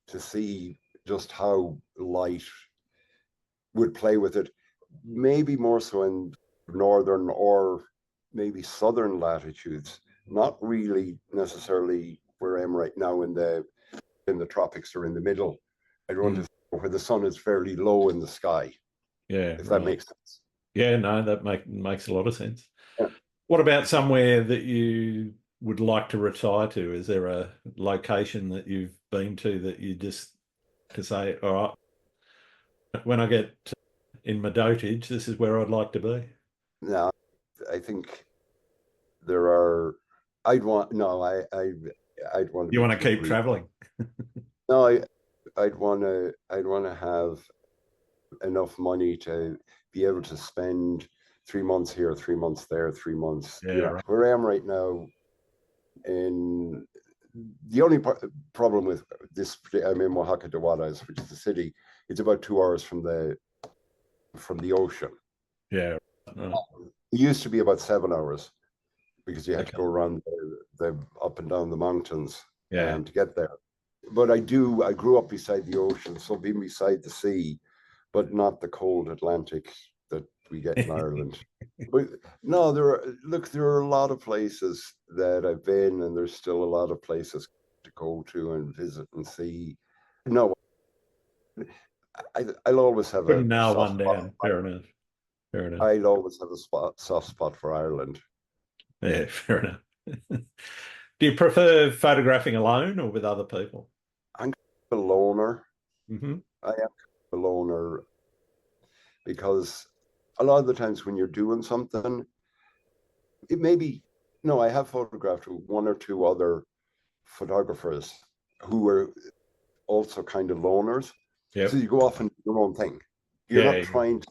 to see just how light would play with it. Maybe more so in northern or maybe southern latitudes, not really necessarily where I am right now in the tropics or in the middle. I'd want Mm. to where the sun is fairly low in the sky, Yeah. if that Right. makes sense. Yeah. No, that makes a lot of sense. Yeah. What about somewhere that you would like to retire to? Is there a location that you've been to that you just to say, all right, when I get in my dotage, this is where I'd like to be? Now, I think there are. I'd want no. I'd want to You be want to too keep greedy. traveling? No, I'd want to have enough money to be able to spend 3 months here, 3 months there, 3 months. Yeah, right. Where I am right now, in the only problem with this, I'm in Oaxaca de Juarez, which is the city. It's about 2 hours from the ocean. Yeah. It used to be about 7 hours because you had to Okay. go around the up and down the mountains Yeah. to get there. But I grew up beside the ocean, so being beside the sea, but not the cold Atlantic that we get in Ireland. But no, there are a lot of places that I've been, and there's still a lot of places to go to and visit and see. No, I'll always have Couldn't a nail soft one spot. down. Fair enough. Fair enough. I'll always have a soft spot for Ireland. Yeah, fair enough. Do you prefer photographing alone or with other people? I'm a loner. Mm-hmm. I am a loner because a lot of the times when you're doing something, it may be, no, I have photographed one or two other photographers who were also kind of loners. So Yep. you go off and do your own thing. You're not Yeah. trying to,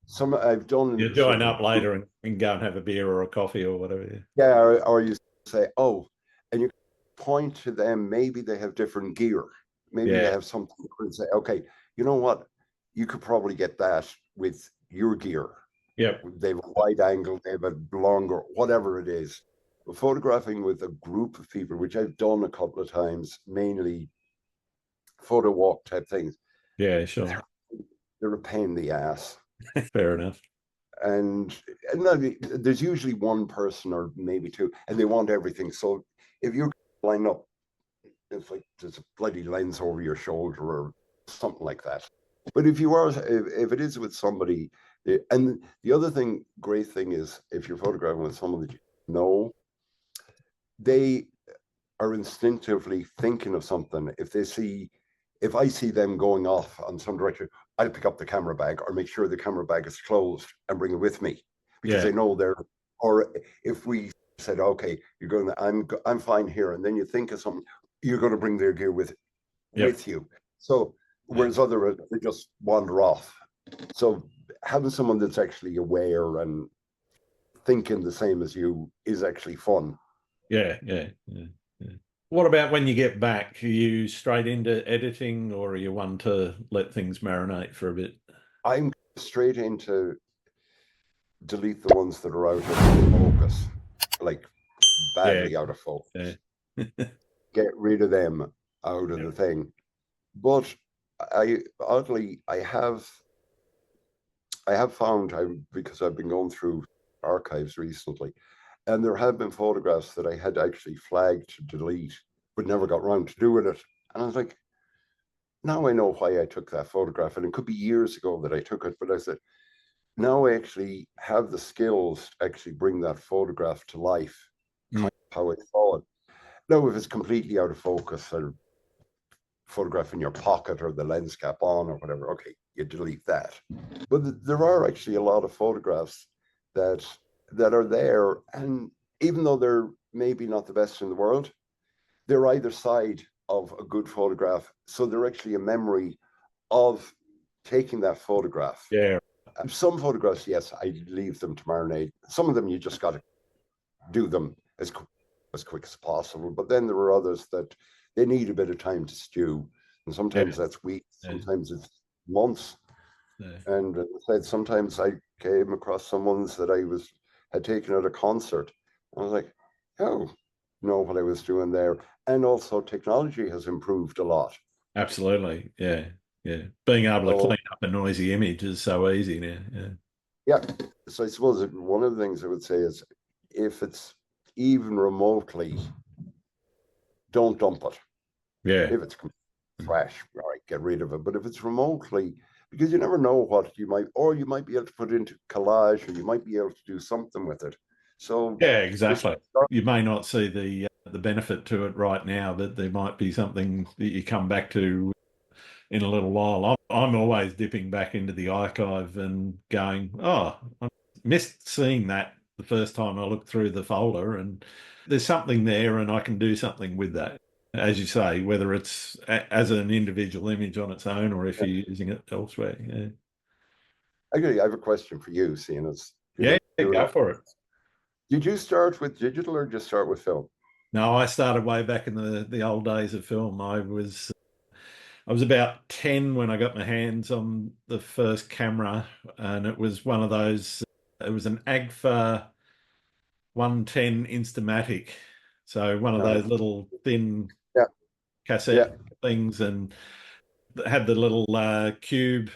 some I've done You join certain, up later and go and have a beer or a coffee or whatever. yeah, or you say, oh, and you point to them, maybe they have different gear. Maybe they Yeah. have something different. Say, okay, you know what? You could probably get that with your gear. Yep. They have a wide angle, they have a longer, whatever it is. But photographing with a group of people, which I've done a couple of times, mainly photo walk type things, Yeah, sure. they're a pain in the ass. Fair enough. And no, there's usually one person or maybe two, and they want everything. So if you line up, it's like there's a bloody lens over your shoulder or something like that. But if you are, if it is with somebody, and the other thing, great thing is if you're photographing with someone that you know, they are instinctively thinking of something. If I see them going off on some direction, I'll pick up the camera bag or make sure the camera bag is closed and bring it with me because Yeah. they know they're. Or if we said, okay, you're going, I'm fine here, and then you think of something, you're going to bring their gear Yep. with you. So Yeah. whereas other they just wander off. So having someone that's actually aware and thinking the same as you is actually fun. Yeah. Yeah. Yeah. Yeah. What about when you get back? Are you straight into editing or are you one to let things marinate for a bit? I'm straight into delete the ones that are out of focus, like Yeah. badly out of focus. Yeah. Get rid of them out of Yep. the thing. But oddly, I have found, because I've been going through archives recently, and there have been photographs that I had actually flagged to delete, but never got around to doing it. And I was like, now I know why I took that photograph. And it could be years ago that I took it, but I said, now I actually have the skills to actually bring that photograph to life, kind Mm. of how I saw it. Now, if it's completely out of focus or photograph in your pocket or the lens cap on or whatever, okay, you delete that. But there are actually a lot of photographs that are there, and even though they're maybe not the best in the world, they're either side of a good photograph. So they're actually a memory of taking that photograph. Yeah. Some photographs, yes, I leave them to marinate. Some of them you just got to do them as quick as possible. But then there are others that they need a bit of time to stew, and sometimes Yeah. that's weeks, Yeah. sometimes it's months. Yeah. And as I said, sometimes I came across some ones that I had taken at a concert. I was like, oh, know what I was doing there. And also technology has improved a lot. Absolutely. Yeah. Yeah. Being able to So clean up a noisy image is so easy now. Yeah. yeah, so I suppose one of the things I would say is if it's even remotely, don't dump it. Yeah. If it's trash, all right, get rid of it. But if it's remotely, because you never know what you might, or you might be able to put it into collage, or you might be able to do something with it. So Yeah, exactly. You may not see the benefit to it right now, but there might be something that you come back to in a little while. I'm always dipping back into the archive and going, oh, I missed seeing that the first time I looked through the folder, and there's something there, and I can do something with that. As you say, whether it's as an individual image on its own or if you're using it elsewhere. Yeah, actually, I have a question for you, seeing as yeah, you're go not. for it. Did you start with digital or just start with film? No, I started way back in the old days of film. I was about 10 when I got my hands on the first camera, and it was one of those. It was an Agfa 110 Instamatic, so one of those Nice. little thin Yeah, yeah. cassette things, and it had the little cube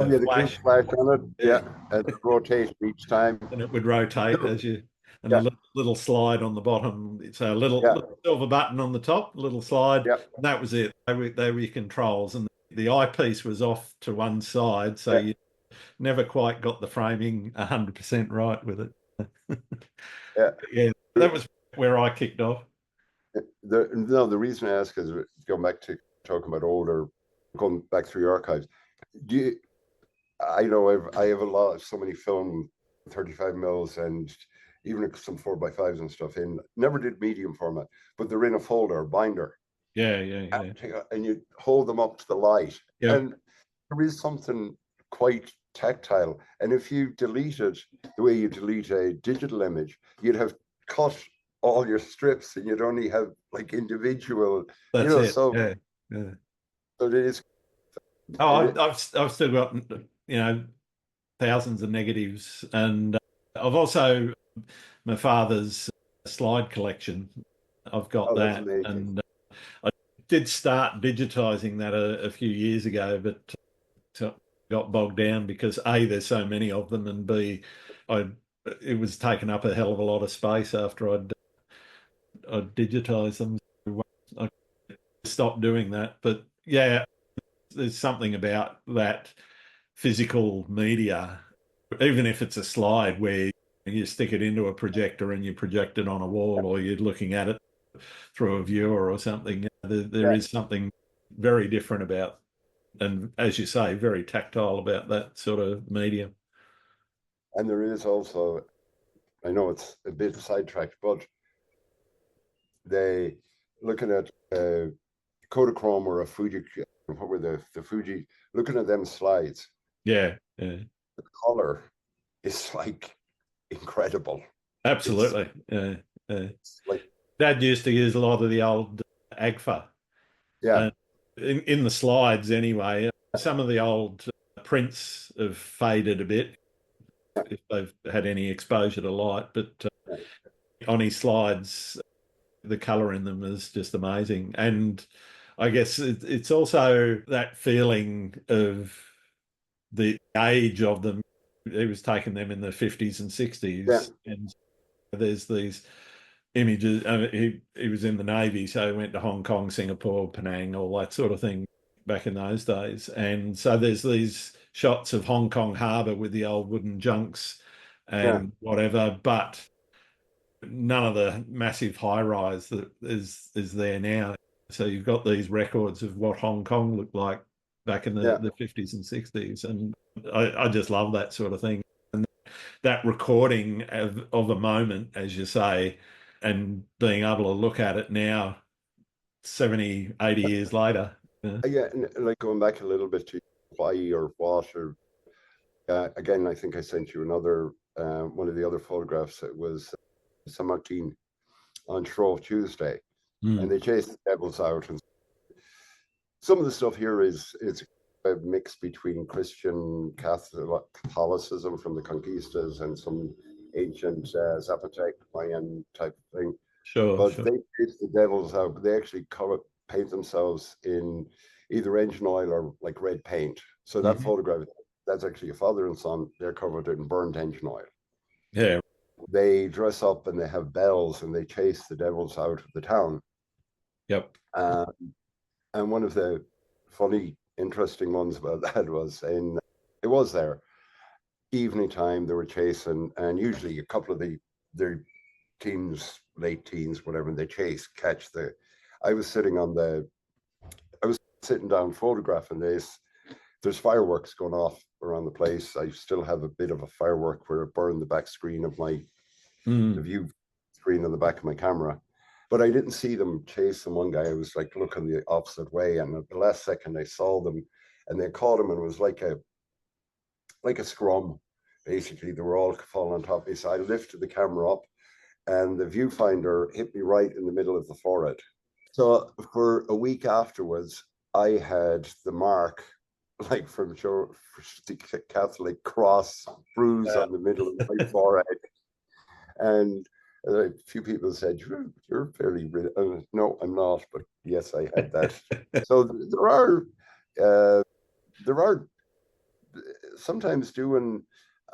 Oh, yeah, the cube flash. flash on it. Yeah, Yeah, and it rotates each time. and it would rotate No, as you, and a yeah, little slide on the bottom. So a yeah, little silver button on the top, a little slide. yeah, And that was it. They were your controls, and the eyepiece was off to one side, so yeah. you never quite got the framing 100% right with it. Yeah. Yeah, that was where I kicked off. The reason I ask is going back to talking about older, going back through your archives. Do you, I know I have so many film 35 mils and even some 4x5s and stuff in. Never did medium format, but they're in a folder, binder, Yeah, yeah, yeah. and you hold them up to the light, Yep, and there is something quite tactile. And if you deleted the way you delete a digital image, you'd have cut all your strips, and you'd only have like individual, that's it. So Yeah, yeah. so it is. Oh, It, I've still got thousands of negatives, and I've also my father's slide collection. I've got oh, that's that, amazing. and I did start digitizing that a few years ago, but got bogged down because A, there's so many of them, and B, I it was taking up a hell of a lot of space after I'd digitized them. So I stopped doing that. But yeah, there's something about that physical media, even if it's a slide where you stick it into a projector and you project it on a wall, or you're looking at it through a viewer or something. There Yeah, is something very different about, and as you say, very tactile about that sort of medium. and there is also, I know it's a bit sidetracked, but they looking at Kodachrome or a Fuji, what were the Fuji, looking at them slides, Yeah, yeah, the color is like incredible. It's, absolutely. it's like, Dad used to use a lot of the old Agfa, yeah, and in the slides anyway. Some of the old prints have faded a bit if they've had any exposure to light, but on his slides, the color in them is just amazing. And I guess it's also that feeling of the age of them. He was taking them in the 50s and yeah, 60s, and there's these images. He was in the Navy, so he went to Hong Kong, Singapore, Penang, all that sort of thing back in those days. And so there's these shots of Hong Kong harbour with the old wooden junks yeah, and whatever, but none of the massive high rise that is there now. So you've got these records of what Hong Kong looked like back in yeah. the 50s and 60s. And I just love that sort of thing. And that recording of a moment, as you say, and being able to look at it now, 70, 80 years later. Yeah, Yeah, and like going back a little bit to why or what, or again, I think I sent you another, one of the other photographs. It was San Martin on Shrove Tuesday, and mm, they chased the devils out. And some of the stuff here is a mix between Christian Catholicism from the conquistas and some ancient Zapotec Mayan type thing. sure, But sure. they chase the devils out. But they actually paint themselves in either engine oil or like red paint. So that Mhm. photograph, that's actually a father and son. They're covered in burnt engine oil. Yeah, They dress up and they have bells and they chase the devils out of the town. yep. Uh, and one of the funny, interesting ones about that was it was there evening time they were chasing, and usually a couple of their teens, late teens, whatever, and they catch the. I was sitting I was sitting down photographing this. There's fireworks going off around the place. I still have a bit of a firework where it burned the back screen of the Mm, view screen on the back of my camera. But I didn't see them chasing one guy. I was like looking the opposite way, and at the last second I saw them, and they caught him, and it was like a scrum. Basically, they were all falling on top of me. So I lifted the camera up, and the viewfinder hit me right in the middle of the forehead. So for a week afterwards, I had the mark, like from the Catholic cross bruise on the middle of my forehead. And a few people said, you're fairly, no, I'm not, but yes, I had that. So there are sometimes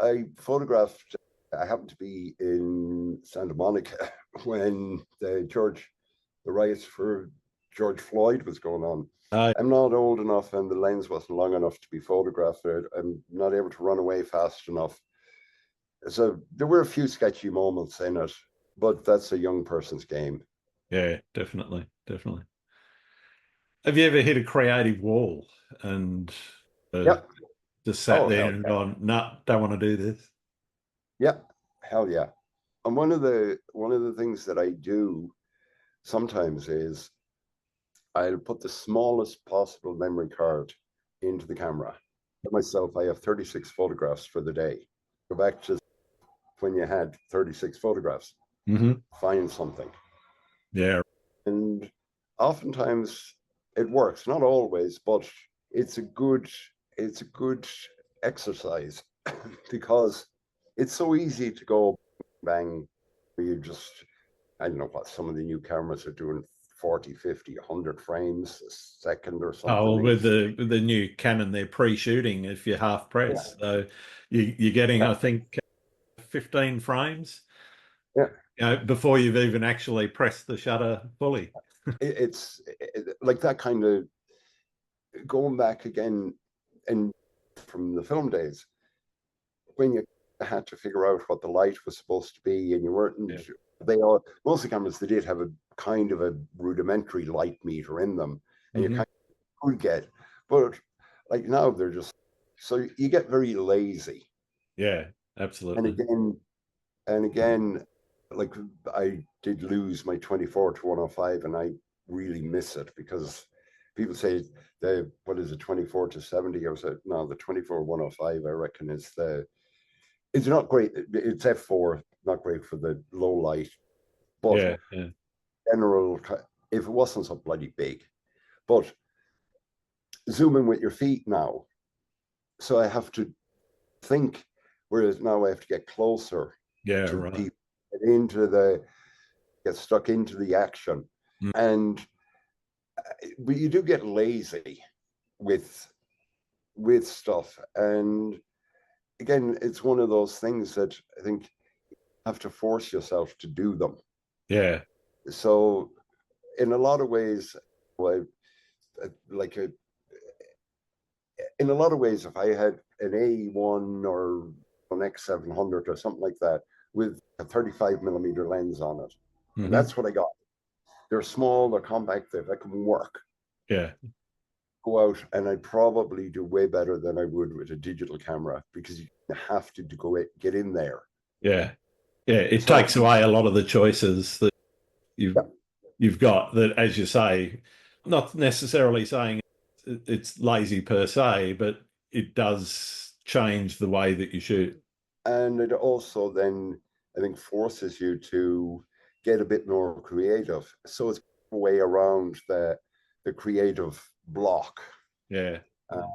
I photographed, I happened to be in Santa Monica when the riots for George Floyd was going on. I'm not old enough and the lens wasn't long enough to be photographed. I'm not able to run away fast enough. So there were a few sketchy moments in it, but that's a young person's game. Yeah, definitely, definitely. Have you ever hit a creative wall and Yep. just sat Oh, there hell and yeah. gone, nah, don't want to do this? Yep. Hell yeah. And one of the things that I do sometimes is I'll put the smallest possible memory card into the camera. Myself, I have 36 photographs for the day. Go back to when you had 36 photographs. Mm-hmm. Find something. Yeah. And oftentimes it works, not always, but it's a good exercise because it's so easy to go bang. You just, I don't know what some of the new cameras are doing, 40, 50, 100 frames a second or Oh, something. well, with the new Canon, they're pre-shooting if you're half Yeah, press. So you're getting, yeah, I think, 15 frames, yeah. before you've even actually pressed the shutter fully. It's like that kind of going back again and from the film days when you had to figure out what the light was supposed to be and you weren't Yeah. most of the cameras they did have a kind of a rudimentary light meter in them and you Mm-hmm. kind of could get, but like now they're just, so you get very lazy. Yeah, And absolutely. again, like I did lose my 24 to 105 and I really miss it because people say the what is it, 24 to 70. I was like, no, the 24 105 I reckon is it's not great. It's f4, not great for the low light, but Yeah, yeah, general, if it wasn't so bloody big. But zoom in with your feet now, so I have to think, whereas now I have to get closer yeah, to right. people, get stuck into the action. Mm. And but you do get lazy with stuff. And again, it's one of those things that I think you have to force yourself to do them. Yeah, So in a lot of ways, well, like a, in a lot of ways, if I had an A1 or an X700 or something like that with a 35 millimeter lens on it, and mm-hmm. that's what I got. They're small, they're compact, they can work. Yeah, Go out and I'd probably do way better than I would with a digital camera because you have to get in there. yeah, yeah. It So takes away a lot of the choices that you've yeah, you've got. That, as you say, not necessarily saying it's lazy per se, but it does change the way that you shoot. and it also then I think forces you to get a bit more creative. So it's a way around the creative block Yeah,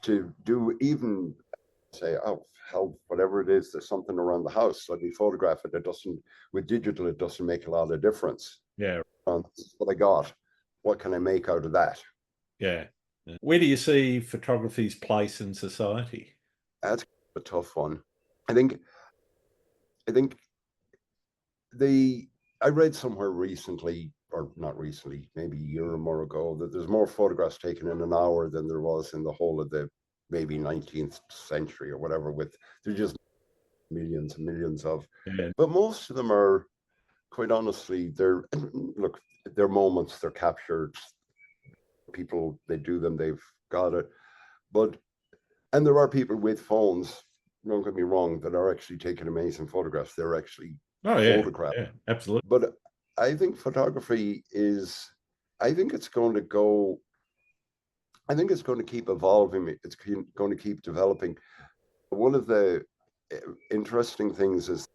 to do even say, oh hell, whatever it is, there's something around the house. Let me photograph it. It doesn't with digital, it doesn't make a lot of difference. yeah, This is what I got. What can I make out of that? yeah. Yeah. Where do you see photography's place in society? That's a tough one. I think I think the I read somewhere recently, or not recently, maybe a year or more ago, that there's more photographs taken in an hour than there was in the whole of the maybe 19th century or whatever. With there's just millions and millions of, Yeah, but most of them are quite honestly, look, they're moments, they're captured. People they do them, they've got it, but and there are people with phones. Don't get me wrong, that are actually taking amazing photographs. They're actually oh yeah, photographs. yeah, absolutely. But I think photography is, I think it's going to go, I think it's going to keep evolving. It's going to keep developing. One of the interesting things is,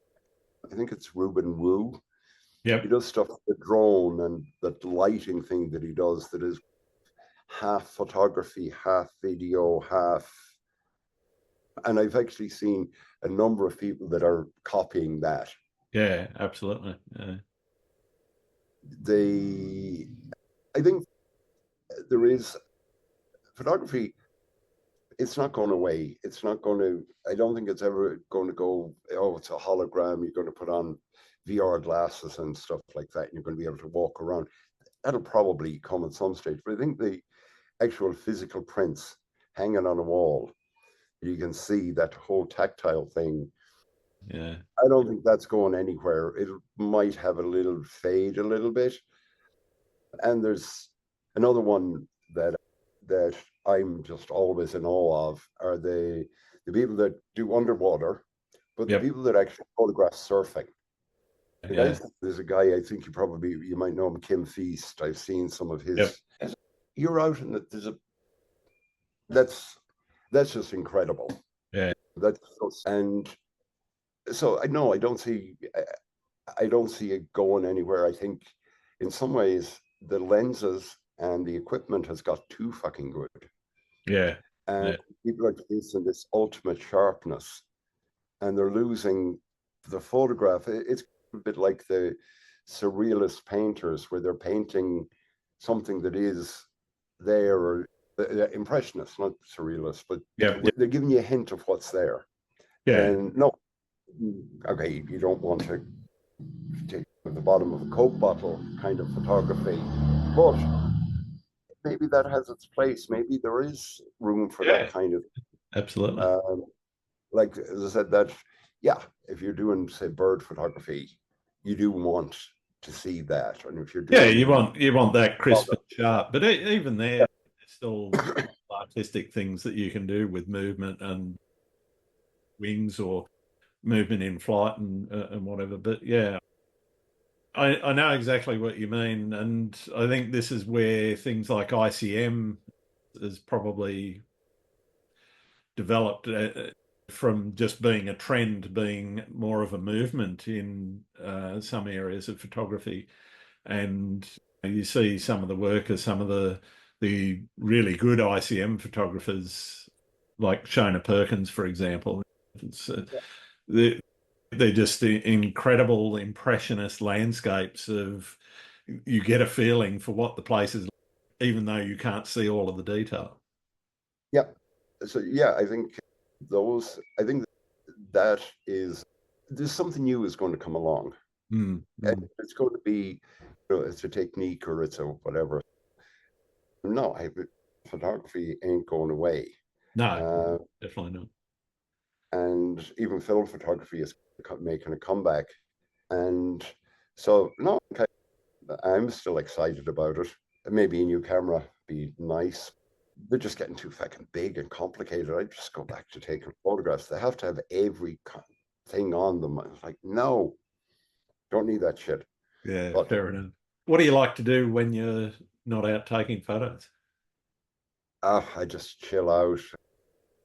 I think it's Ruben Wu. Yep. He does stuff with the drone and that lighting thing that he does that is half photography, half video, half. And I've actually seen a number of people that are copying that. Yeah, absolutely. I think there is photography. It's not going away. It's not going to. I don't think it's ever going to go. Oh, it's a hologram. You're going to put on VR glasses and stuff like that, and you're going to be able to walk around. That'll probably come at some stage. But I think the actual physical prints hanging on a wall, you can see that whole tactile thing. Yeah. I don't think that's going anywhere. It might have a little fade a little bit. And there's another one that I'm just always in awe of are the people that do underwater, but the Yep. people that actually photograph surfing. The Yeah. guys, there's a guy I think you might know him, Kim Feast. I've seen some of Yep. his. You're out and there's a that's that's just incredible. Yeah. That's and so I know I don't see it going anywhere. I think in some ways the lenses and the equipment has got too fucking good. Yeah. And Yeah. people are chasing this ultimate sharpness and they're losing the photograph. It's a bit like the surrealist painters where they're painting something that is there, or the impressionists, not surrealists, but Yep. they're giving you a hint of what's there. Yeah. And no, okay, you don't want to take at the bottom of a Coke bottle kind of photography, but maybe that has its place. Maybe there is room for that Yeah. kind of, Absolutely. like as I said, that yeah, if you're doing say bird photography, you do want to see that, and if you're Yeah, doing you want that crisp other, and sharp, but even there, there's still artistic things that you can do with movement and wings or movement in flight and whatever. But yeah, I know exactly what you mean, and I think this is where things like ICM is probably developed from just being a trend, being more of a movement in some areas of photography. And you see some of the work of some of the really good ICM photographers, like Shona Perkins, for example. It's, they're, they're just incredible impressionist landscapes of you get a feeling for what the place is, even though you can't see all of the detail. yeah. So yeah, I think that is there's something new is going to come along, Mm, and mm. it's going to be, it's a technique or it's a whatever. No, photography ain't going away. No, Uh, definitely not. and even film photography is making a comeback. And so, no, okay, I'm still excited about it. Maybe a new camera be nice. They're just getting too fucking big and complicated. I just go back to taking photographs. They have to have every thing on them. I was like, no, don't need that shit. Yeah, But fair enough. What do you like to do when you're not out taking photos? I just chill out.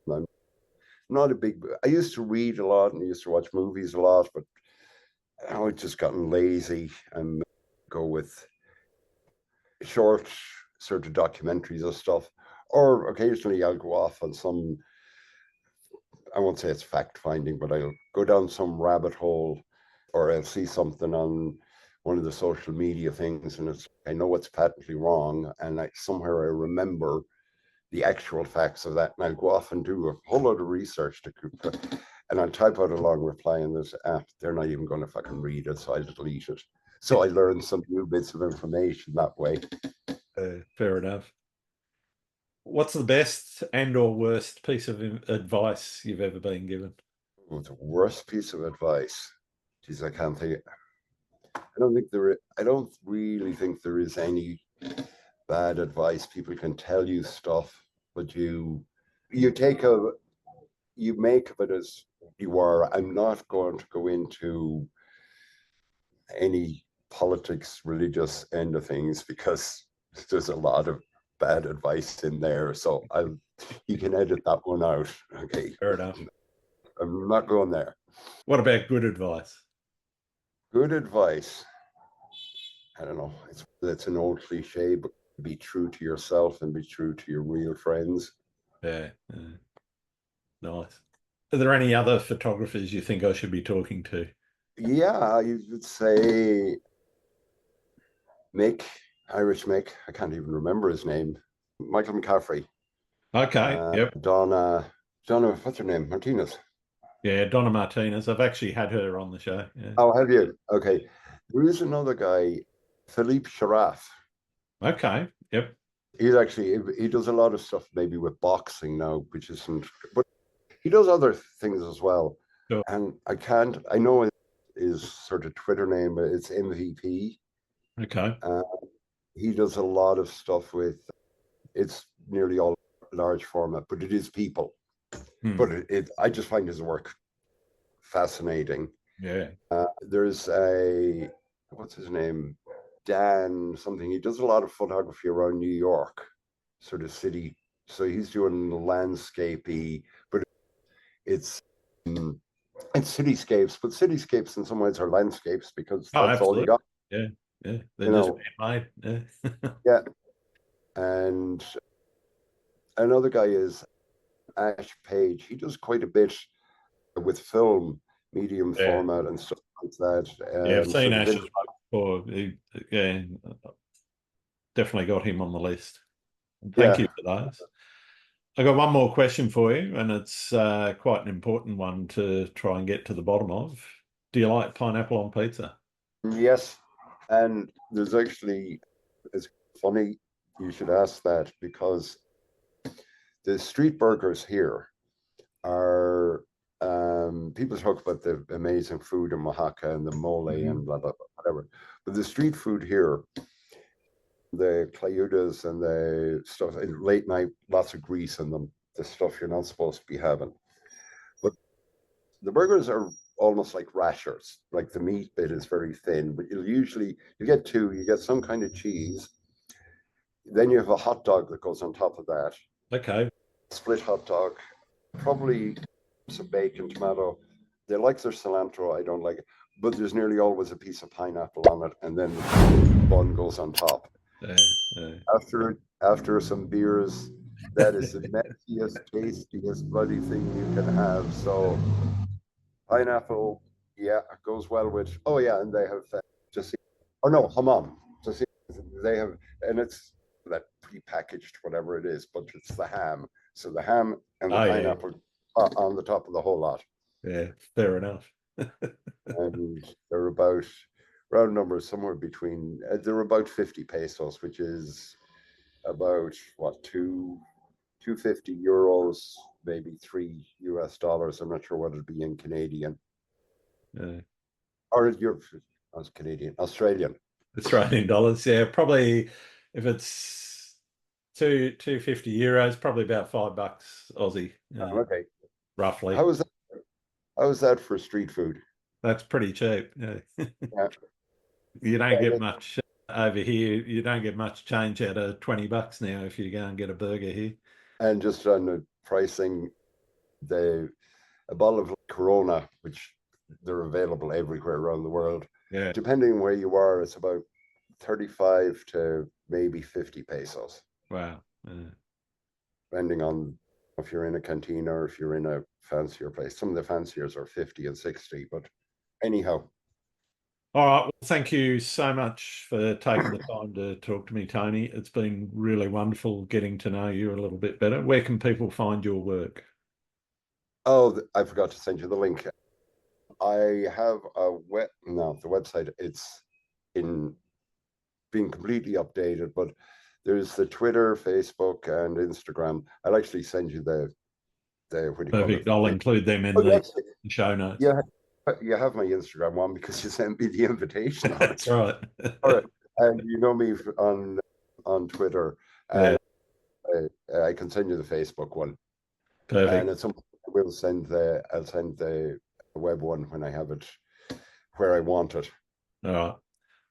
I'm not a big. I used to read a lot and I used to watch movies a lot, but now I've just gotten lazy and go with short sort of documentaries or stuff. Or occasionally I'll go off on some, I won't say it's fact finding, but I'll go down some rabbit hole or I'll see something on one of the social media things and I know it's patently wrong. And somewhere I remember the actual facts of that. And I'll go off and do a whole lot of research and I'll type out a long reply and this, they're not even going to fucking read it. So I'll delete it. So I learned some new bits of information that way. Fair enough. What's the best and or worst piece of advice you've ever been given? The worst piece of advice. Geez, I can't think. I don't really think there is any bad advice. People can tell you stuff, but you take a you make of it as you are. I'm not going to go into any politics, religious end of things because there's a lot of bad advice in there. So you can edit that one out. Okay, Fair enough. I'm not going there. What about good advice? Good advice. I don't know, it's an old cliche, but be true to yourself and be true to your real friends. Yeah, nice. Are there any other photographers you think I should be talking to? Yeah, I would say Mick, Irish Mick. I can't even remember his name. Michael McCaffrey. Okay, yep. Donna, what's her name? Martinez. Yeah, Donna Martinez. I've actually had her on the show. Yeah. Oh, have you? Okay. There is another guy, Philippe Sharaf. Okay, yep. He does a lot of stuff maybe with boxing now, which isn't, but he does other things as well. Sure. And I know his sort of Twitter name, but it's MVP. Okay. He does a lot of stuff it's nearly all large format, but it is people. Hmm. But I just find his work fascinating. Yeah. There's what's his name? Dan something. He does a lot of photography around New York, sort of city. So he's doing landscapey, but it's it's cityscapes, but cityscapes in some ways are landscapes because Oh, that's all you absolutely. got. Yeah, yeah. They're You just know, man-made. Yeah. yeah. And another guy is Ash Page. He does quite a bit with film, medium Yeah. format, and stuff like that. Yeah, I've seen Sort of Ash's work before. Yeah, definitely got him on the list. Thank yeah. you for those. I got one more question for you, and it's quite an important one to try and get to the bottom of. Do you like pineapple on pizza? Yes. And it's funny you should ask that because the street burgers here are, people talk about the amazing food in Oaxaca and the mole Mhm. and blah, blah, blah, whatever. But the street food here, the clayudas and the stuff, in late night, lots of grease in them, the stuff you're not supposed to be having. But the burgers are almost like rashers. Like the meat bit is very thin, but you get two, you get some kind of cheese. Then you have a hot dog that goes on top of that. Okay. Split hot dog, probably some bacon, tomato. They like their cilantro. I don't like it, but there's nearly always a piece of pineapple on it, and then the bun goes on top. Yeah, yeah. After some beers, that is the messiest, tastiest bloody thing you can have. So pineapple, yeah, goes well with. Oh yeah, and they have just or no hamam. Just they have, and it's that pre-packaged whatever it is, but it's the ham. So the ham and the Oh, yeah, pineapple on the top of the whole lot, yeah. Fair enough. and they're about round numbers somewhere between. They're about 50 pesos, which is about what 250 euros, maybe $3 US. I'm not sure what it'd be in Canadian. Yeah. Or you're as Canadian, Australian. Australian dollars, yeah. Probably if it's 250 euros, probably about $5 Aussie, Okay. roughly. How is that? How is that for street food? That's pretty cheap. Yeah. Yeah. You don't get And, much over here. You don't get much change out of $20 now if you go and get a burger here. and just on the pricing, the a bottle of Corona, which they're available everywhere around the world. Yeah. Depending on where you are, it's about 35 to maybe 50 pesos, Wow. Yeah. depending on if you're in a cantina or if you're in a fancier place. Some of the fanciers are 50 and 60, but anyhow. All right. Well, thank you so much for taking the time to talk to me, Tony. It's been really wonderful getting to know you a little bit better. Where can people find your work? Oh, I forgot to send you the link. I have the website, it's in being completely updated, but there's the Twitter, Facebook, and Instagram. I'll actually send you the what do you call it? Perfect. I'll include them in Oh, the yes, show notes. yeah, you have my Instagram one because you sent me the invitation on it. That's right. All right, and you know me on Twitter, Yeah. and I can send you the Facebook one, and Perfect. at some point I'll send the web one when I have it where I want it. All right.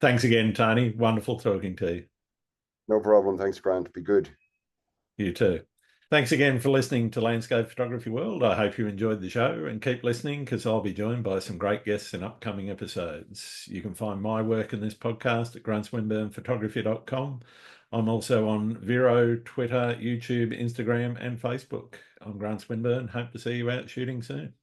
Thanks again, Tony. Wonderful talking to you. No problem. Thanks, Grant. Be good. You too. Thanks again for listening to Landscape Photography World. I hope you enjoyed the show, and keep listening because I'll be joined by some great guests in upcoming episodes. You can find my work in this podcast at gruntswinburnphotography.com. I'm also on Vero, Twitter, YouTube, Instagram, and Facebook. I'm Grant Swinburne. Hope to see you out shooting soon.